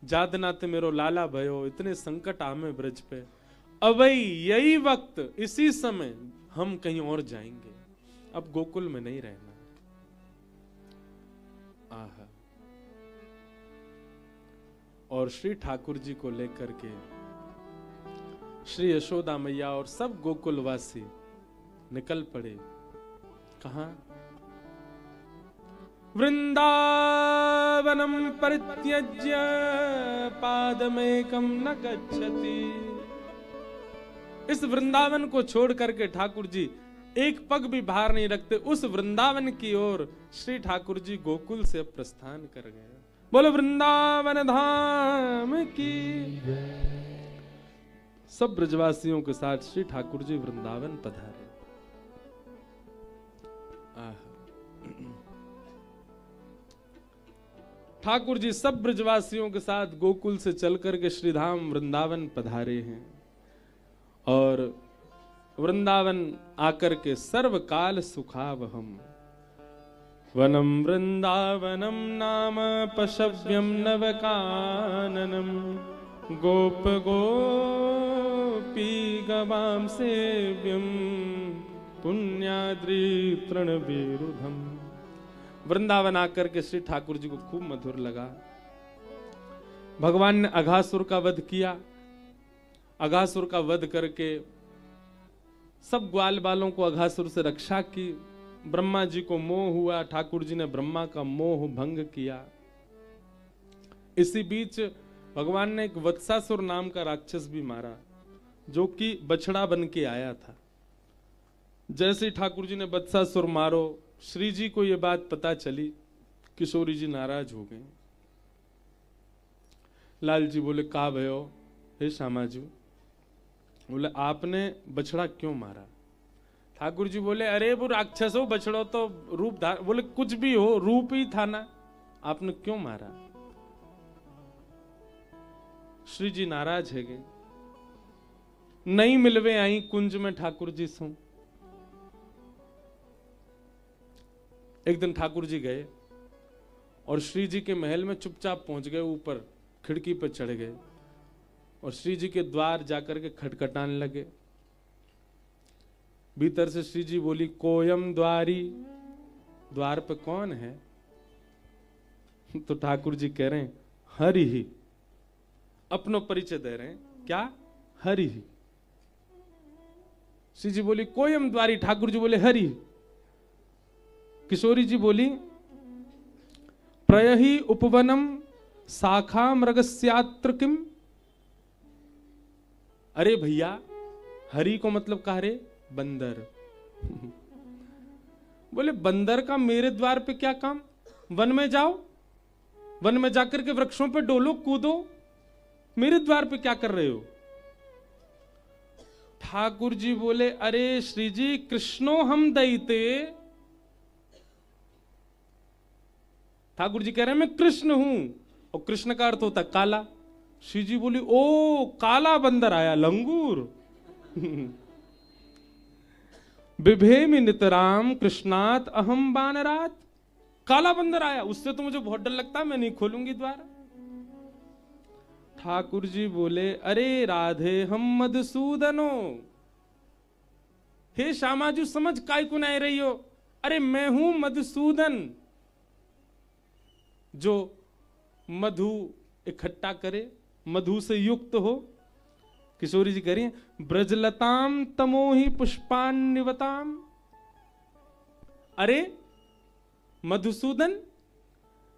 जाद नाते मेरो लाला भयो, इतने संकट आमे ब्रज पे, अबई यही वक्त, इसी समय हम कहीं और जाएंगे, अब गोकुल में नहीं रहना। आहा। और श्री ठाकुर जी को लेकर के श्री यशोदा मैया और सब गोकुलवासी निकल पड़े। कहां? वृंदावनम परित्यज्य पादमेकं न गच्छति। इस वृंदावन को छोड़ करके ठाकुर जी एक पग भी बाहर नहीं रखते। उस वृंदावन की ओर श्री ठाकुर जी गोकुल से प्रस्थान कर गए। बोलो वृंदावन धाम की। सब ब्रजवासियों के साथ श्री ठाकुर जी वृंदावन पधारे। ठाकुर जी सब ब्रजवासियों के साथ गोकुल से चल करके श्रीधाम वृंदावन पधारे हैं। और वृंदावन आकर के सर्वकाल सुखावहम। वनम वृंदावनम नाम पशव्यम नवकाननम गोप गोपी गवाम सेव्यम पुण्याद्रि तृणविरुधम। वृंदावन आकर के श्री ठाकुर जी को खूब मधुर लगा। भगवान ने अघासुर का वध किया। अघासुर का वध करके सब ग्वाल बालों को अघासुर से रक्षा की। ब्रह्मा जी को मोह हुआ, ठाकुर जी ने ब्रह्मा का मोह भंग किया। इसी बीच भगवान ने एक वत्सासुर नाम का राक्षस भी मारा, जो कि बछड़ा बन के आया था। जैसे ठाकुर जी ने वत्सासुर मारो, श्री जी को यह बात पता चली, किशोरी जी नाराज हो गए। लाल जी बोले, का भयो हे श्यामा जी? बोले, आपने बछड़ा क्यों मारा? ठाकुर जी बोले, अरे वो राक्षस हो, बछड़ो तो रूप धार। बोले, कुछ भी हो, रूप ही था ना, आपने क्यों मारा? श्री जी नाराज है गए। नहीं मिलवे आई कुंज में ठाकुर जी सो। एक दिन ठाकुर जी गए और श्री जी के महल में चुपचाप पहुंच गए, ऊपर खिड़की पर चढ़ गए और श्री जी के द्वार जाकर के खटखटाने लगे। भीतर से श्री जी बोली, कोयम द्वारी, द्वार पे कौन है? तो ठाकुर जी कह रहे हैं, हरि ही। अपनो परिचय दे रहे हैं, क्या? हरि ही। श्री जी बोली, कोयम द्वारी। ठाकुर जी बोले, हरि। किशोरी जी बोली, प्रयहि उपवनम शाखा मृगस्यात्र किम। अरे भैया, हरि को मतलब कहा रे? बंदर। बोले, बंदर का मेरे द्वार पे क्या काम? वन में जाओ, वन में जाकर के वृक्षों पे डोलो, कूदो, मेरे द्वार पे क्या कर रहे हो? ठाकुर जी बोले, अरे श्री जी, कृष्णो हम दईते। ठाकुर जी कह रहे हैं, मैं कृष्ण हूं, और कृष्ण का अर्थ होता काला। श्री जी बोली, ओ काला बंदर आया, लंगूर। बिभेमि नितराम कृष्णात अहम बानरात। काला बंदर आया, उससे तो मुझे बहुत डर लगता है, मैं नहीं खोलूंगी द्वार। ठाकुर जी बोले, अरे राधे हम मधुसूदनो। हे श्यामाजू, समझ काय को नहीं रही हो? अरे मैं हूं मधुसूदन, जो मधु इकट्ठा करे, मधु से युक्त हो। किशोरी जी कह रही हैं, ब्रजलताम तमोहि पुष्पान्निवताम। अरे मधुसूदन,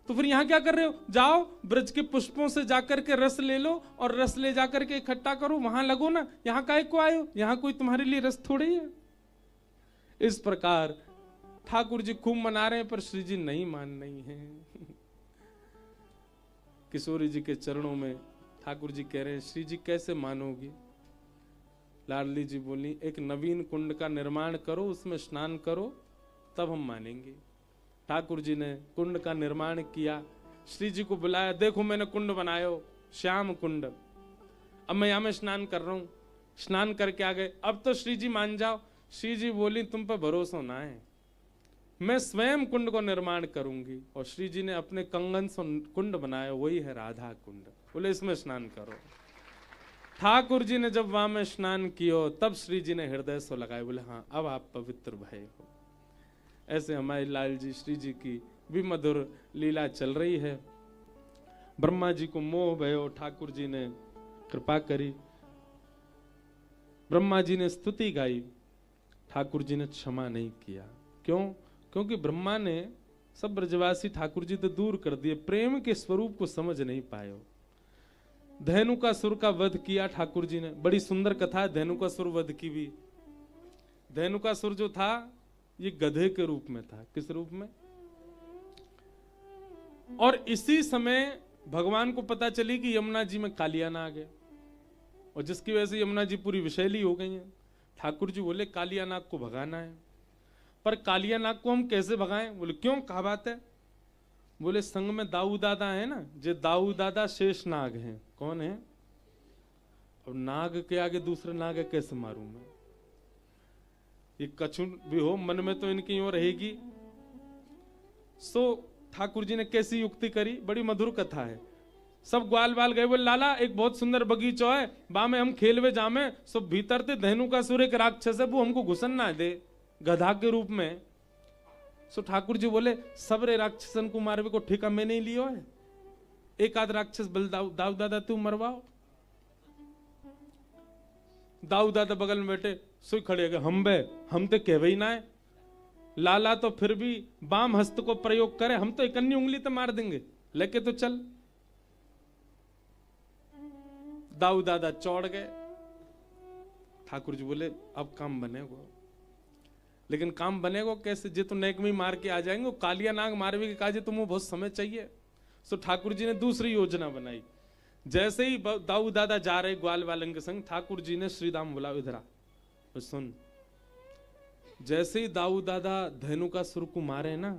तो फिर यहां क्या कर रहे हो? जाओ ब्रज के पुष्पों से जाकर के रस ले लो, और रस ले जाकर के इकट्ठा करो, वहां लगो ना, यहां काहे को आए हो? यहां कोई तुम्हारे लिए रस थोड़ी है। इस प्रकार ठाकुर जी खूब मना रहे हैं, पर श्री जी नहीं मान रही हैं। किशोरी जी के चरणों में ठाकुर जी कह रहे हैं, श्री जी कैसे मानोगी? लाडली जी बोली, एक नवीन कुंड का निर्माण करो, उसमें स्नान करो, तब हम मानेंगे। ठाकुर जी ने कुंड का निर्माण किया, श्री जी को बुलाया, देखो मैंने कुंड बनायो, श्याम कुंड, अब मैं यहां में स्नान कर रहा हूं। स्नान करके आ गए, अब तो श्री जी मान जाओ। श्री जी बोली, तुम पर भरोसा ना है, मैं स्वयं कुंड को निर्माण करूंगी। और श्री जी ने अपने कंगन से कुंड बनाया, वही है राधा कुंड। बोले, इसमें स्नान करो। ठाकुर जी ने जब वहां में स्नान किया, तब श्री जी ने हृदय से लगाए, बोले, हाँ अब आप पवित्र भय हो। ऐसे हमारे लाल जी श्री जी की भी मधुर लीला चल रही है। ब्रह्मा जी को मोह भयो, ठाकुर जी ने कृपा करी, ब्रह्मा जी ने स्तुति गाई, ठाकुर जी ने क्षमा नहीं किया। क्यों? क्योंकि ब्रह्मा ने सब ब्रजवासी ठाकुर जी तो दूर कर दिए, प्रेम के स्वरूप को समझ नहीं पाए। धेनुकासुर का वध किया ठाकुर जी ने, बड़ी सुंदर कथा है धेनुकासुर वध की भी। धेनुकासुर जो था, ये गधे के रूप में था। किस रूप में? और इसी समय भगवान को पता चली कि यमुना जी में कालिया नाग है, और जिसकी वजह से यमुना जी पूरी विषैली हो गई है। ठाकुर जी बोले, कालिया नाग को भगाना है, पर कालिया नाग को हम कैसे भगाएं? बोले, क्यों, क्या बात है? बोले, संग में दाऊ दादा है ना, जे दाऊ दादा शेष नाग हैं। कौन है? और नाग के आगे दूसरे नाग है, कैसे मारूं मैं? ये कछु भी हो मन में तो इनकी यूं रहेगी। सो ठाकुर जी ने कैसी युक्ति करी, बड़ी मधुर कथा है। सब ग्वाल बाल गए, बोले लाला एक बहुत सुंदर बगीचो है, बा में हम खेलवे जामे। सो भीतर ते धनु का सुर एक राक्षस है, वो हमको घुसन ना दे गधा के रूप में। सो ठाकुर जी बोले सबरे राक्षसन को मारवे को ठेका मैं नहीं लियो है, एक आध राक्षस बल दाऊ दादा तू मरवाओ। दाऊ दादा बगल में बैठे सोई खड़े गए, हम तो कहवे ही ना है। लाला तो फिर भी बाम हस्त को प्रयोग करे, हम तो एक अन्य उंगली तो मार देंगे, लेके तो चल। दाऊ दादा चौड़ गए। ठाकुर जी बोले अब काम बनेगा, लेकिन काम बनेगा कैसे, जे तो नेक में मार के आ जाएंगे, कालिया नाग मारवे के काजे तुम्हें बहुत समय चाहिए। सो ठाकुर जी ने दूसरी योजना बनाई। जैसे ही दाऊ दादा जा रहे ग्वाल वालन के संग, ठाकुर जी ने श्री राम बोला इधर आ, सुन। जैसे ही दाऊ दादा धनु का सुर को मारे ना,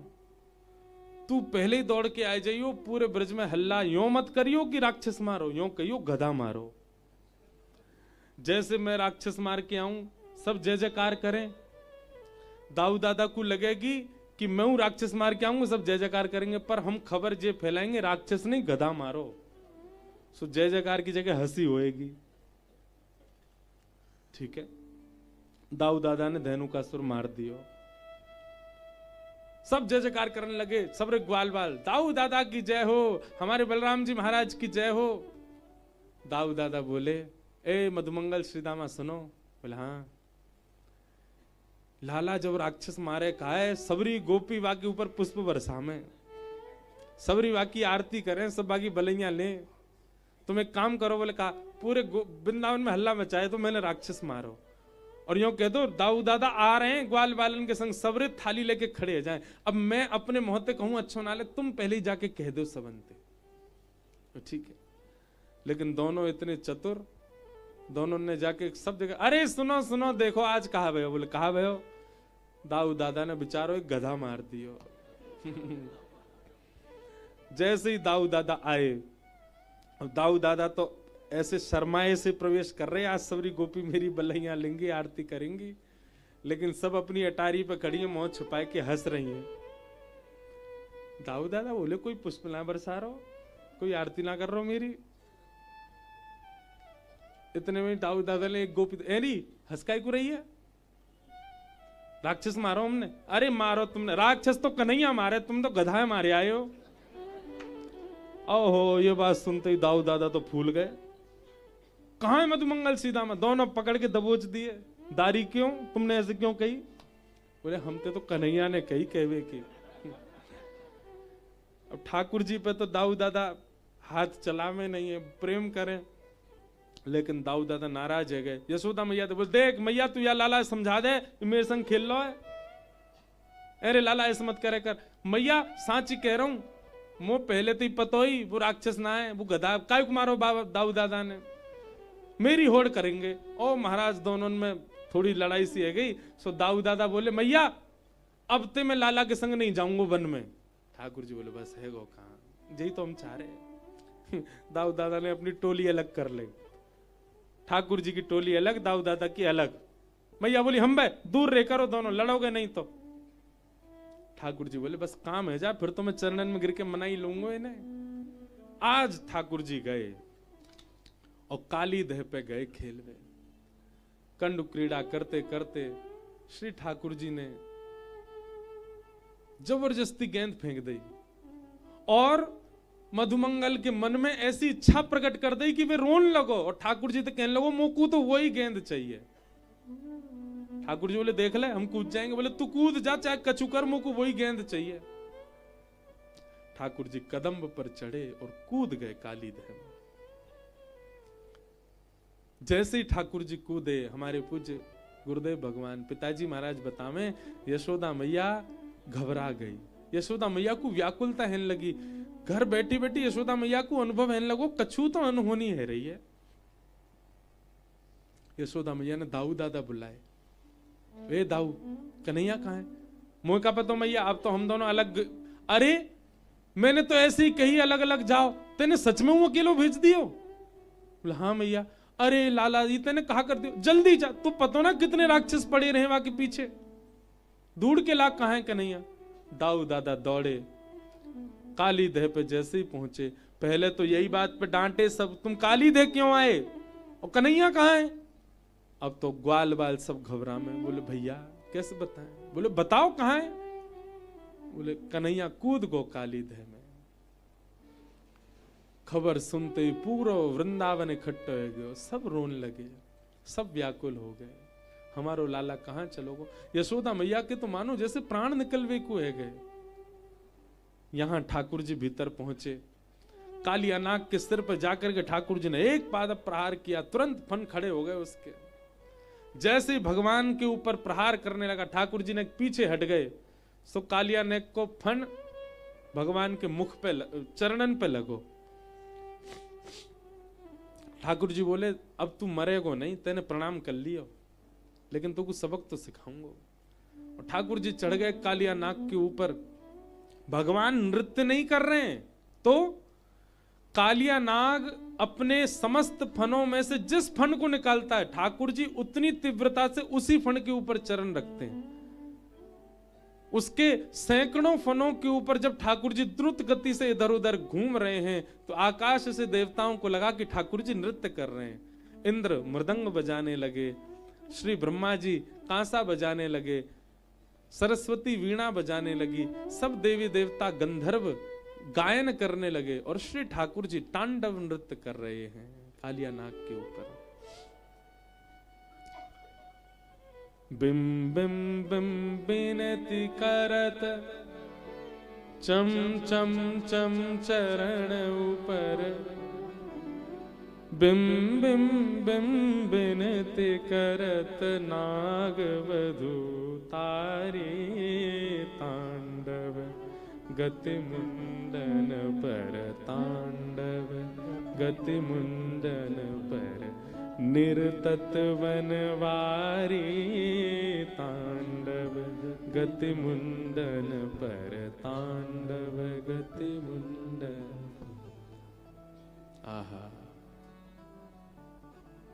तू पहले ही दौड़ के आ जाइयो, पूरे ब्रज में हल्ला यो मत करियो कि राक्षस मारो, यो कहियो गधा मारो। जैसे मैं राक्षस मार के आऊं सब जय जयकार करें। दाऊ दादा को लगेगी कि मैं हूं राक्षस मार के आऊंगा, सब जय जयकार करेंगे, पर हम खबर जे फैलाएंगे राक्षस नहीं गधा मारो। सो जय जयकार की जगह हंसी होएगी। ठीक है, दाऊ दादा ने धनु का सुर मार दियो, सब जय जयकार करने लगे। सब रे ग्वाल बाल दाऊ दादा की जय हो, हमारे बलराम जी महाराज की जय हो। दाऊ दादा बोले ए मधुमंगल श्रीदामा सुनो। बोले हाँ। लाला जब राक्षस मारे का है, सबरी गोपी वाकी ऊपर पुष्प बरसा में, सबरी वाकी आरती करें, सब बाकी बलैया ले। तुम एक काम करो, बोले कहा पूरे वृंदावन में हल्ला मचाए तो मैंने राक्षस मारो, और यूं कह दो दाऊ दादा आ रहे हैं ग्वाल बालन के संग, सबरे थाली लेके खड़े हो जाएं। अब मैं अपने मोहते कहूं अच्छो ना ले, तुम पहले ही जाके कह दो सबनते, तो ठीक है। लेकिन दोनों इतने चतुर, दोनों ने जाके सब जगह अरे सुनो सुनो देखो आज कहा भयो। बोले कहा भयो। दाऊ दादा ने बेचारो एक गधा मार दियो। जैसे ही दाऊ दादा आए, अब दाऊ दादा तो ऐसे शर्माए से प्रवेश कर रहे, आज सबरी गोपी मेरी बल्लैया लेंगी, आरती करेंगी, लेकिन सब अपनी अटारी पे खड़ी है, मुंह छुपाए के हंस रही हैं। दाऊ दादा बोले कोई पुष्प ना बरसा रहो, कोई आरती ना कर रहो मेरी। इतने में दाऊ दादा ने एक गोपी एरी हंसकाई को रही है, राक्षस मारो हमने। अरे मारो तुमने, राक्षस तो कन्हैया मारे, तुम तो गधा मारे आए हो। ओहो, ये बात सुनते ही दाऊ दादा तो फूल गए। कहां है मधुमंगल सीधामा, दोनों पकड़ के दबोच दिए। दारी क्यों, तुमने ऐसे क्यों कही। बोले हमते तो कन्हैया ने कही कहवे की। अब ठाकुर जी पे तो दाऊ दादा हाथ चलावे नहीं है, प्रेम करें, लेकिन दाऊ दादा नाराज है गए। यशोदा मैया तो बोले देख मैया तू या लाला समझा दे, मेरे संग खेल लो है। अरे लाला ऐसे मत करे कर। मैया सांची कह रहा हूं, मो पहले तो ही पतो ही वो राक्षस ना है, वो गधा काय को मारो दाऊ दादा ने, मेरी होड़ करेंगे। ओ महाराज दोनों में थोड़ी लड़ाई सी है गई। सो दाऊ दादा बोले मैया अब ते मैं लाला के संग नहीं जाऊंगा वन में। ठाकुर जी बोले बस है गो कहां, यही तो हम चाह रहे। दाऊ दादा ने अपनी टोली अलग कर ली, ठाकुर जी की टोली अलग, दाऊ दादा की अलग। मैया बोली हम बे दूर रह करो, दोनों लड़ोगे नहीं तो। ठाकुर जी बोले बस काम है जा, फिर तो मैं चरणन में गिर के मना ही लूंगा इन्हें। आज ठाकुर जी गए और काली दह पे गए खेलवे। कंडु क्रीड़ा करते करते श्री ठाकुर जी ने जबरदस्ती गेंद फेंक दी और मधुमंगल के मन में ऐसी इच्छा प्रकट कर दी कि वे रोन लगो। और ठाकुर जी तो कहने लगो मोकू तो वही गेंद चाहिए। ठाकुर जी बोले देख ले हम कूद जाएंगे। बोले तू कूद जा चाहे कछु कर, मोकू वही गेंद चाहिए। ठाकुर जी कदम पर चढ़े और कूद गए काली दह में। जैसे ही ठाकुर जी कूदे, हमारे पूज्य गुरुदेव भगवान पिताजी महाराज बतावे यशोदा मैया घबरा गई। यशोदा मैया को व्याकुलता हेन लगी। घर बैठी बैठी यशोदा मैया को अनुभव हेन लगो कछु तो अनहोनी है रही है। यशोदा मैया ने दाऊ दादा बुलाए। वे दाऊ कन्हैया कहाँ है। मोह का पतो मैया अब तो हम दोनों अलग। अरे मैंने तो ऐसे ही कही अलग अलग जाओ, तेने सच में वो अकेलो भेज दियो। बोला हाँ मैया। अरे लाला जी तेने कहा कर दियो, जल्दी जा, तू पता ना कितने राक्षस पड़े रहे वहां के पीछे, ढूंढ के ला कहां है कन्हैया। दाऊ दादा दौड़े, काली देह पे जैसे ही पहुंचे, पहले तो यही बात पे डांटे सब, तुम काली देह क्यों आए और कन्हैया कहां है। अब तो ग्वाल बाल सब घबरा में, बोले भैया कैसे बताएं, बोले बताओ कहां है। बोले कन्हैया कूद गो काली देह में। खबर सुनते ही पूरा वृंदावन इकट्ठे हो गए, सब रोने लगे, सब व्याकुल हो गए, हमारो लाला कहां चलोगो। यशोदा मैया के तो मानो जैसे प्राण निकलवे को है गए। यहां ठाकुर जी भीतर पहुंचे, कालिया नाग के सिर पर जाकर के ठाकुर जी ने एक पाद प्रहार किया, तुरंत फन खड़े हो गए उसके। जैसे ही भगवान के ऊपर प्रहार करने लगा, ठाकुर जी ने पीछे हट गए, सो कालिया नाग को फन भगवान के मुख पे चरणन पे लगो। ठाकुर जी बोले अब तू मरेगो नहीं, तेने प्रणाम कर लियो, लेकिन तू कुछ सबक तो सिखाऊंगा। और ठाकुर जी चढ़ गए कालिया नाग के ऊपर। भगवान नृत्य नहीं कर रहे हैं, तो कालिया नाग अपने समस्त फनों में से जिस फन को निकालता है, ठाकुर जी उतनी तीव्रता से उसी फन के ऊपर चरण रखते हैं। उसके सैकड़ों फनों के ऊपर जब ठाकुर जी द्रुत गति से इधर उधर घूम रहे हैं, तो आकाश से देवताओं को लगा कि ठाकुर जी नृत्य कर रहे हैं। इंद्र मृदंग बजाने लगे, श्री ब्रह्मा जी कांसा बजाने लगे, सरस्वती वीणा बजाने लगी, सब देवी देवता गंधर्व गायन करने लगे, और श्री ठाकुर जी तांडव नृत्य कर रहे हैं कालिया नाग के ऊपर। बिम बिम बिम बिनती करत चम चम चम चरण ऊपर, बिम बिम बिम बिनती करत नाग वधु तारे तांडव, गति मुंडन पर तांडव, गति मुंडन पर निर्तत वनवारी तांडव, गति मुंडन पर तांडव, गति मुंडन। आहा,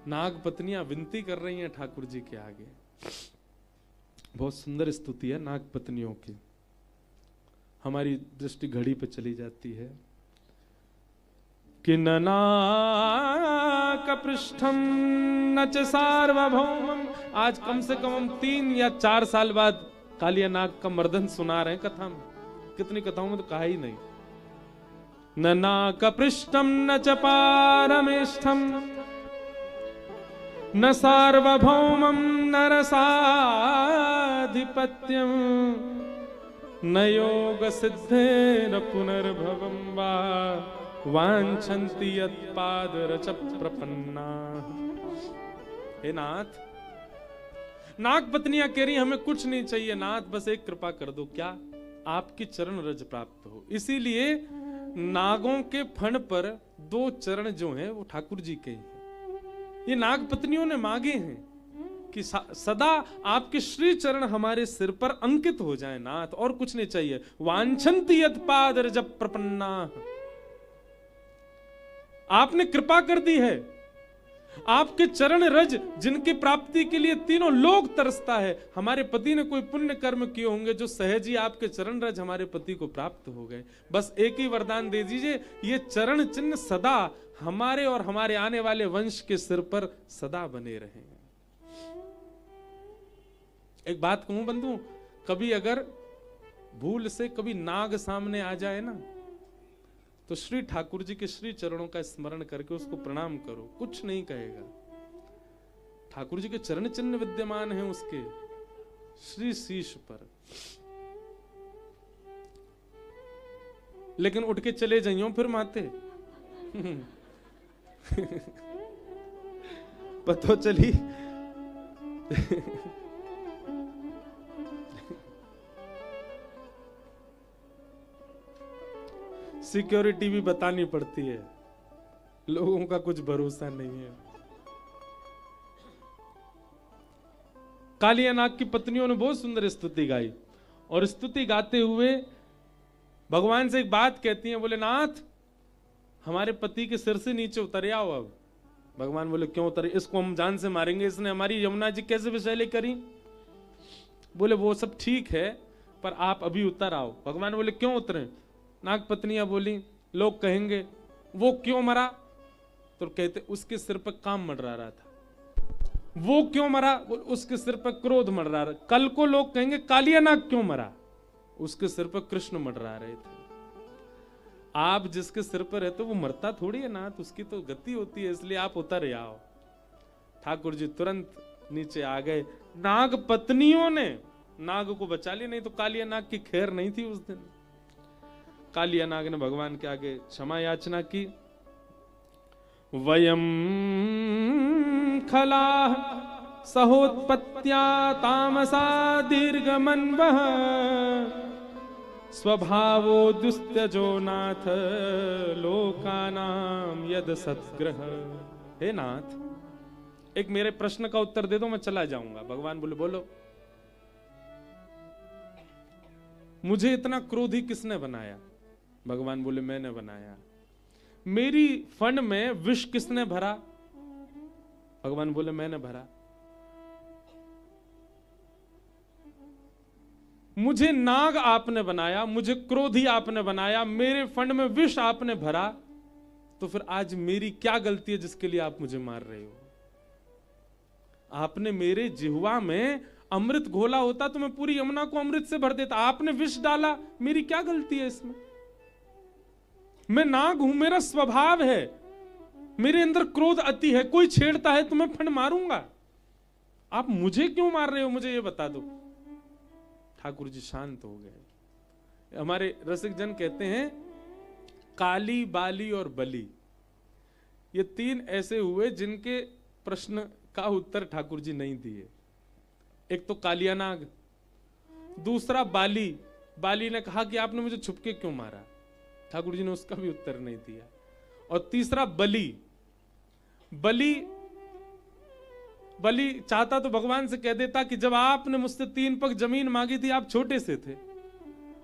नाग पत्नियां विनती कर रही हैं ठाकुर जी के आगे। बहुत सुंदर स्तुति है नाग पत्नियों की। हमारी दृष्टि घड़ी पे चली जाती है कि न नाक पृष्ठम न च सार्वभौमम। आज कम से कम हम 3 या 4 साल बाद कालिया नाग का मर्दन सुना रहे हैं कथा में। कितनी कथाओं में तो कहा ही नहीं। न नाक पृष्ठम न च पारमेष्ठम, न सार्वभौमम न रसाधिपत्यम, न योग सिद्धेन पुनर्भवम वा वांछन्ति यत्पादरच प्रपन्ना। हे नाथ, नाग पत्नियां कह रही हमें कुछ नहीं चाहिए नाथ, बस एक कृपा कर दो, क्या आपकी चरण रज प्राप्त हो। इसीलिए नागों के फण पर 2 चरण जो हैं वो ठाकुर जी के हैं। ये नाग पत्नियों ने मांगे हैं कि सदा आपके श्री चरण हमारे सिर पर अंकित हो जाए नाथ, और कुछ नहीं चाहिए। वांछन्ति यत्पादरज प्रपन्ना, आपने कृपा कर दी है। आपके चरण रज जिनकी प्राप्ति के लिए तीनों लोग तरसता है। हमारे पति ने कोई पुण्य कर्म किए होंगे जो सहज ही आपके चरण रज हमारे पति को प्राप्त हो गए। बस एक ही वरदान दे दीजिए, ये चरण चिन्ह सदा हमारे और हमारे आने वाले वंश के सिर पर सदा बने रहें। एक बात कहूं बंधु, कभी अगर भूल से कभी नाग सामने आ जाए ना, तो श्री ठाकुर जी के श्री चरणों का स्मरण करके उसको प्रणाम करो, कुछ नहीं कहेगा। ठाकुर जी के चरण चिन्ह विद्यमान हैं उसके श्री शीश पर। लेकिन उठ के चले जाइयो फिर माते पतो चली सिक्योरिटी भी बतानी पड़ती है, लोगों का कुछ भरोसा नहीं है। कालिया नाग की पत्नियों ने बहुत सुंदर स्तुति गाई, और स्तुति गाते हुए भगवान से एक बात कहती हैं, बोले नाथ हमारे पति के सिर से नीचे उतर आओ अब। भगवान बोले क्यों उतरे? इसको हम जान से मारेंगे, इसने हमारी यमुना जी कैसे विषैले करी। बोले वो सब ठीक है, पर आप अभी उतर आओ। भगवान बोले क्यों उतरे? नाग पत्नियां बोली लोग कहेंगे वो क्यों मरा? तो कहते उसके सिर पर काम मंडरा रहा था। वो क्यों मरा? उसके सिर पर क्रोध मंडरा रहा। कल को लोग कहेंगे कालिया नाग क्यों मरा? उसके सिर पर कृष्ण मंडरा रहे थे। आप जिसके सिर पर रहते वो मरता थोड़ी है नाथ, उसकी तो गति होती है, इसलिए आप उतर आओ। ठाकुर जी तुरंत नीचे आ गए। नाग पत्नियों ने नाग को बचा लिया, नहीं तो कालिया नाग की खैर नहीं थी उस दिन। कालिया नाग ने भगवान के आगे क्षमा याचना की। वयम खला सहोत्पत्त्या तामसा दीर्घमन्वः स्वभावो दुस्त्यजो नाथ लोकानाम यद सद्ग्रह। हे नाथ, एक मेरे प्रश्न का उत्तर दे दो, मैं चला जाऊंगा। भगवान बोले बोलो। मुझे इतना क्रोधी किसने बनाया? भगवान बोले मैंने बनाया। मेरी फन में विष किसने भरा? भगवान बोले मैंने भरा। मुझे नाग आपने बनाया, मुझे क्रोधी आपने बनाया, मेरे फंड में विष आपने भरा, तो फिर आज मेरी क्या गलती है जिसके लिए आप मुझे मार रहे हो? आपने मेरे जिह्वा में अमृत घोला होता तो मैं पूरी यमुना को अमृत से भर देता। आपने विष डाला, मेरी क्या गलती है इसमें? मैं नाग हूं, मेरा स्वभाव है, मेरे अंदर क्रोध अति है। कोई छेड़ता है तो मैं फंड मारूंगा। आप मुझे क्यों मार रहे हो, मुझे ये बता दो। ठाकुर जी शांत हो गए। हमारे रसिक जन कहते हैं काली, बाली और बली, ये तीन ऐसे हुए जिनके प्रश्न का उत्तर ठाकुर जी नहीं दिए। एक तो कालिया नाग, दूसरा बाली। बाली ने कहा कि आपने मुझे छुपके क्यों मारा? ठाकुर जी ने उसका भी उत्तर नहीं दिया। और तीसरा बली। बली चाहता तो भगवान से कह देता कि जब आपने मुझसे 3 पग जमीन मांगी थी, आप छोटे से थे,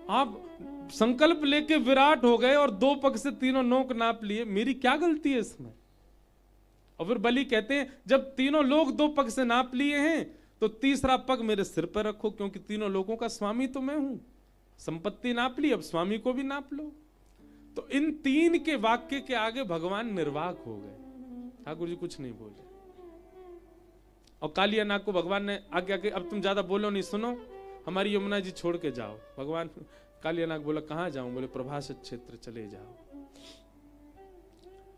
आप संकल्प लेके विराट हो गए और 2 पग से तीनों नोक नाप लिए, मेरी क्या गलती है इसमें? और फिर बलि कहते हैं जब तीनों लोग 2 पग से नाप लिए हैं तो तीसरा पग मेरे सिर पर रखो, क्योंकि तीनों लोगों का स्वामी तो मैं हूं। संपत्ति नाप ली, अब स्वामी को भी नाप लो। तो इन 3 के वाक्य के आगे भगवान निर्वाक हो गए। ठाकुर जी कुछ नहीं बोले। और कालिया नाग को भगवान ने आज्ञा की अब तुम ज्यादा बोलो नहीं, सुनो, हमारी यमुना जी छोड़ के जाओ। भगवान कालिया नाग बोला कहां जाऊं? बोले प्रभाषित क्षेत्र चले जाओ।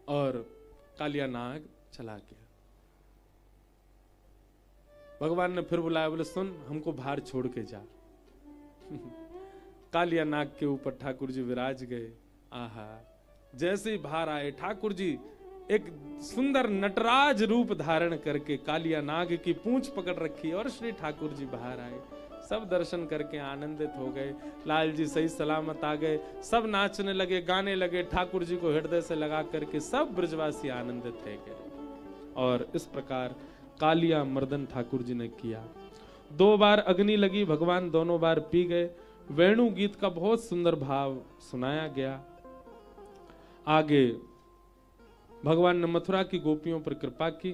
और कालिया नाग चला गया। भगवान ने फिर बुलाया, बोले सुन, हमको बाहर छोड़ के जा। कालिया नाग के ऊपर ठाकुर जी विराज गए। आहा, जैसे ही बाहर आए ठाकुर जी एक सुंदर नटराज रूप धारण करके कालिया नाग की पूंछ पकड़ रखी और श्री ठाकुर जी बाहर आए। सब दर्शन करके आनंदित हो गए। लाल जी सही सलामत आ गए। सब नाचने लगे, गाने लगे, ठाकुर जी को हृदय से लगा करके सब ब्रजवासी आनंदित रह गए। और इस प्रकार कालिया मर्दन ठाकुर जी ने किया। 2 बार अग्नि लगी, भगवान दोनों बार पी गए। वेणु गीत का बहुत सुंदर भाव सुनाया गया। आगे भगवान ने मथुरा की गोपियों पर कृपा की।